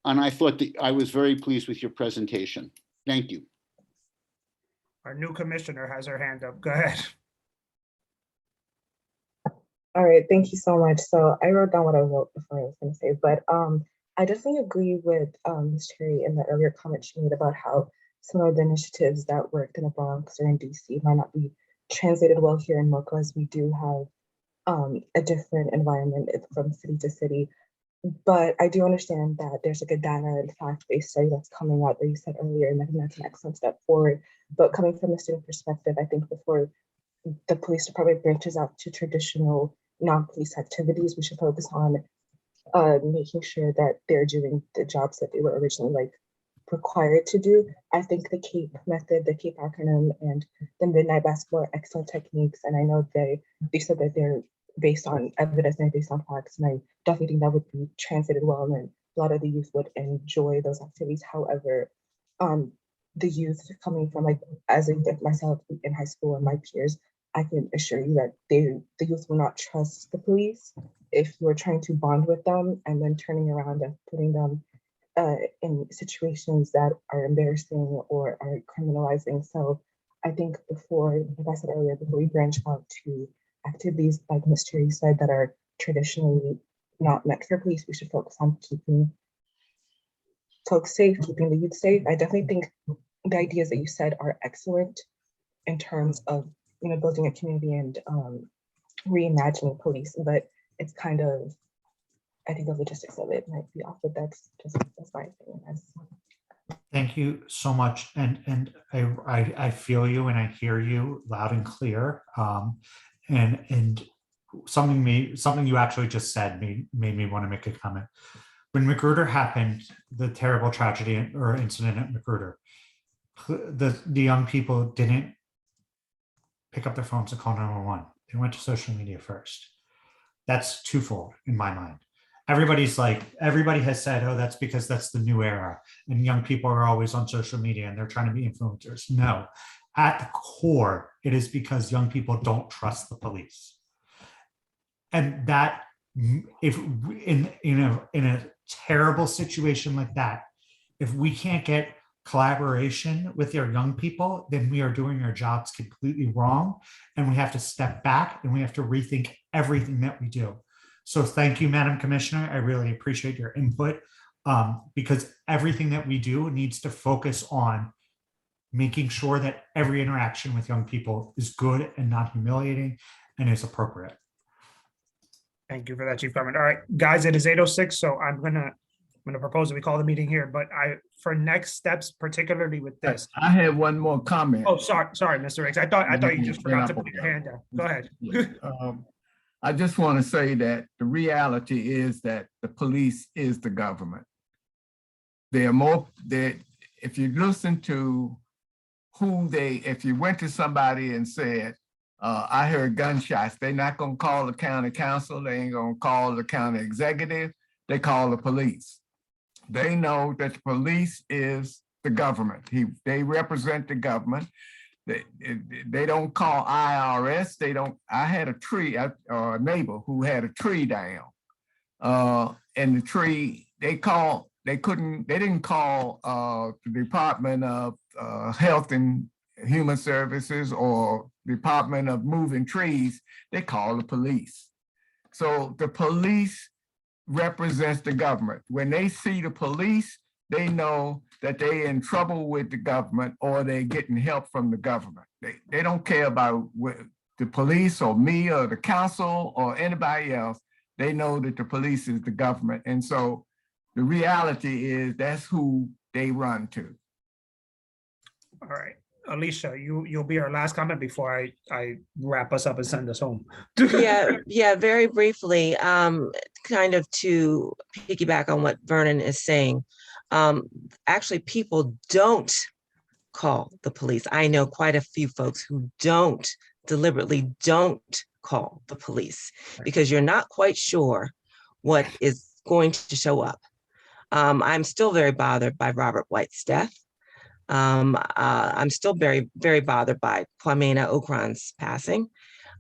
Speaker 5: I thought that I was very pleased with your presentation. Thank you.
Speaker 1: Our new commissioner has her hand up. Go ahead.
Speaker 6: All right, thank you so much. So I wrote down what I wrote before I was going to say, but I definitely agree with Ms. Cherry in the earlier comment she made about how some of the initiatives that worked in the Bronx or in DC might not be translated well here in Mocha, as we do have a different environment from city to city. But I do understand that there's like a data and fact-based study that's coming out that you said earlier, and I think that's an excellent step forward. But coming from a student perspective, I think before the police department branches out to traditional non-police activities, we should focus on making sure that they're doing the jobs that they were originally required to do. I think the CAPE method, the CAPE acronym, and the Midnight Basketball are excellent techniques. And I know they said that they're based on evidence and based on facts. And I definitely think that would be translated well, and then a lot of the youth would enjoy those activities. However, the youth coming from as a youth myself in high school and my peers, I can assure you that the youth will not trust the police if you're trying to bond with them and then turning around and putting them in situations that are embarrassing or are criminalizing. So I think before, like I said earlier, before we branch out to activities like Ms. Cherry said that are traditionally not meant for police, we should focus on keeping folks safe, keeping the youth safe. I definitely think the ideas that you said are excellent in terms of building a community and reimagining police, but it's kind of, I think the logistics of it might be off, but that's my opinion.
Speaker 12: Thank you so much. And I feel you and I hear you loud and clear. And something you actually just said made me want to make a comment. When Magruder happened, the terrible tragedy or incident at Magruder, the young people didn't pick up their phones and call 911. They went to social media first. That's twofold in my mind. Everybody has said, oh, that's because that's the new era and young people are always on social media and they're trying to be influencers. No, at the core, it is because young people don't trust the police. And that if in a terrible situation like that, if we can't get collaboration with our young people, then we are doing our jobs completely wrong. And we have to step back and we have to rethink everything that we do. So thank you, Madam Commissioner. I really appreciate your input because everything that we do needs to focus on making sure that every interaction with young people is good and not humiliating and is appropriate.
Speaker 1: Thank you for that, Chief Garment. All right, guys, it is 8:06, so I'm gonna propose that we call the meeting here, but for next steps, particularly with this.
Speaker 7: I have one more comment.
Speaker 1: Oh, sorry, Mr. Riggs. I thought you just forgot to put your hand down. Go ahead.
Speaker 7: I just want to say that the reality is that the police is the government. If you listen to if you went to somebody and said, I heard gunshots, they're not going to call the county council, they ain't going to call the county executive, they call the police. They know that the police is the government. They represent the government. They don't call IRS. They don't. I had a neighbor who had a tree down, and the tree they didn't call the Department of Health and Human Services or Department of Moving Trees. They call the police. So the police represents the government. When they see the police, they know that they're in trouble with the government or they're getting help from the government. They don't care about the police or me or the council or anybody else. They know that the police is the government. And so the reality is that's who they run to.
Speaker 1: All right, Alicia, you'll be our last comment before I wrap us up and send us home.
Speaker 4: Yeah, very briefly, kind of to piggyback on what Vernon is saying. Actually, people don't call the police. I know quite a few folks who deliberately don't call the police because you're not quite sure what is going to show up. I'm still very bothered by Robert White's death. I'm still very, very bothered by Kwamena Okran's passing.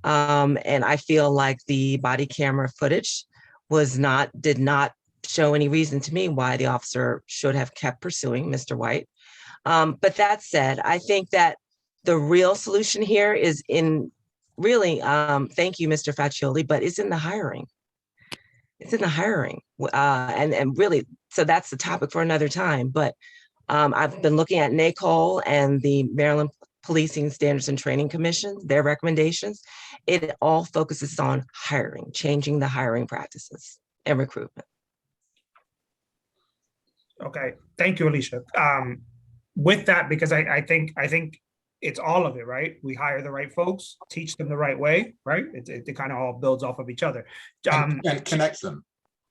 Speaker 4: And I feel like the body camera footage did not show any reason to me why the officer should have kept pursuing Mr. White. But that said, I think that the real solution here is in really, thank you, Mr. Faccioli, but it's in the hiring. It's in the hiring. And really, so that's the topic for another time. But I've been looking at NACOL and the Maryland Policing Standards and Training Commission, their recommendations. It all focuses on hiring, changing the hiring practices and recruitment.
Speaker 1: Okay, thank you, Alicia. With that, because I think it's all of it, right? We hire the right folks, teach them the right way, right? It kind of all builds off of each other.
Speaker 9: And connect them.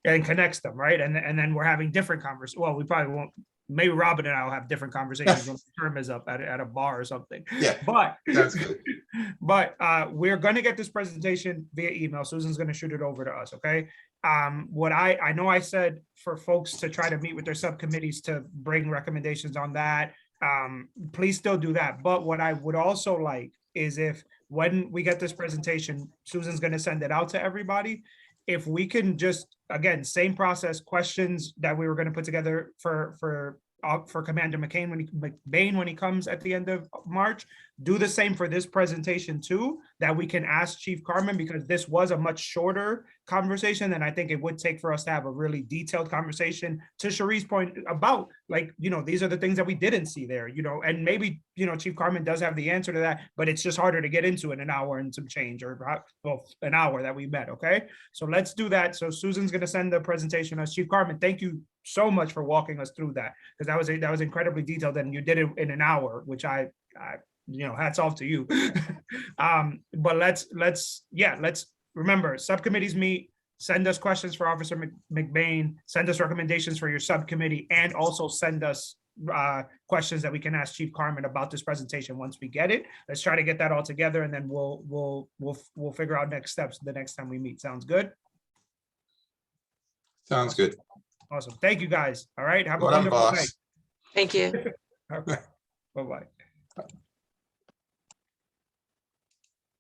Speaker 1: And connects them, right? And then we're having different conversations. Well, we probably won't. Maybe Robin and I will have different conversations when the term is up at a bar or something.
Speaker 9: Yeah,
Speaker 1: but
Speaker 9: that's good.
Speaker 1: But we're going to get this presentation via email. Susan's going to shoot it over to us. Okay. What I know I said for folks to try to meet with their subcommittees to bring recommendations on that. Please still do that. But what I would also like is if when we get this presentation, Susan's going to send it out to everybody. If we can just, again, same process, questions that we were going to put together for Commander McBain when he comes at the end of March, do the same for this presentation too, that we can ask Chief Carmen, because this was a much shorter conversation than I think it would take for us to have a really detailed conversation, to Cherie's point about, like, these are the things that we didn't see there, and maybe, Chief Carmen does have the answer to that, but it's just harder to get into in an hour and some change, or an hour that we met. Okay, so let's do that. So Susan's going to send the presentation as Chief Carmen. Thank you so much for walking us through that, because that was incredibly detailed, and you did it in an hour, which I hats off to you. But let's remember, subcommittees meet, send us questions for Officer McBain, send us recommendations for your subcommittee, and also send us questions that we can ask Chief Carmen about this presentation once we get it. Let's try to get that all together, and then we'll figure out next steps the next time we meet. Sounds good?
Speaker 9: Sounds good.
Speaker 1: Awesome. Thank you, guys. All right. Have a
Speaker 9: Well done,
Speaker 1: wonderful
Speaker 9: boss.
Speaker 1: night.
Speaker 4: Thank you.
Speaker 1: Okay. Bye-bye.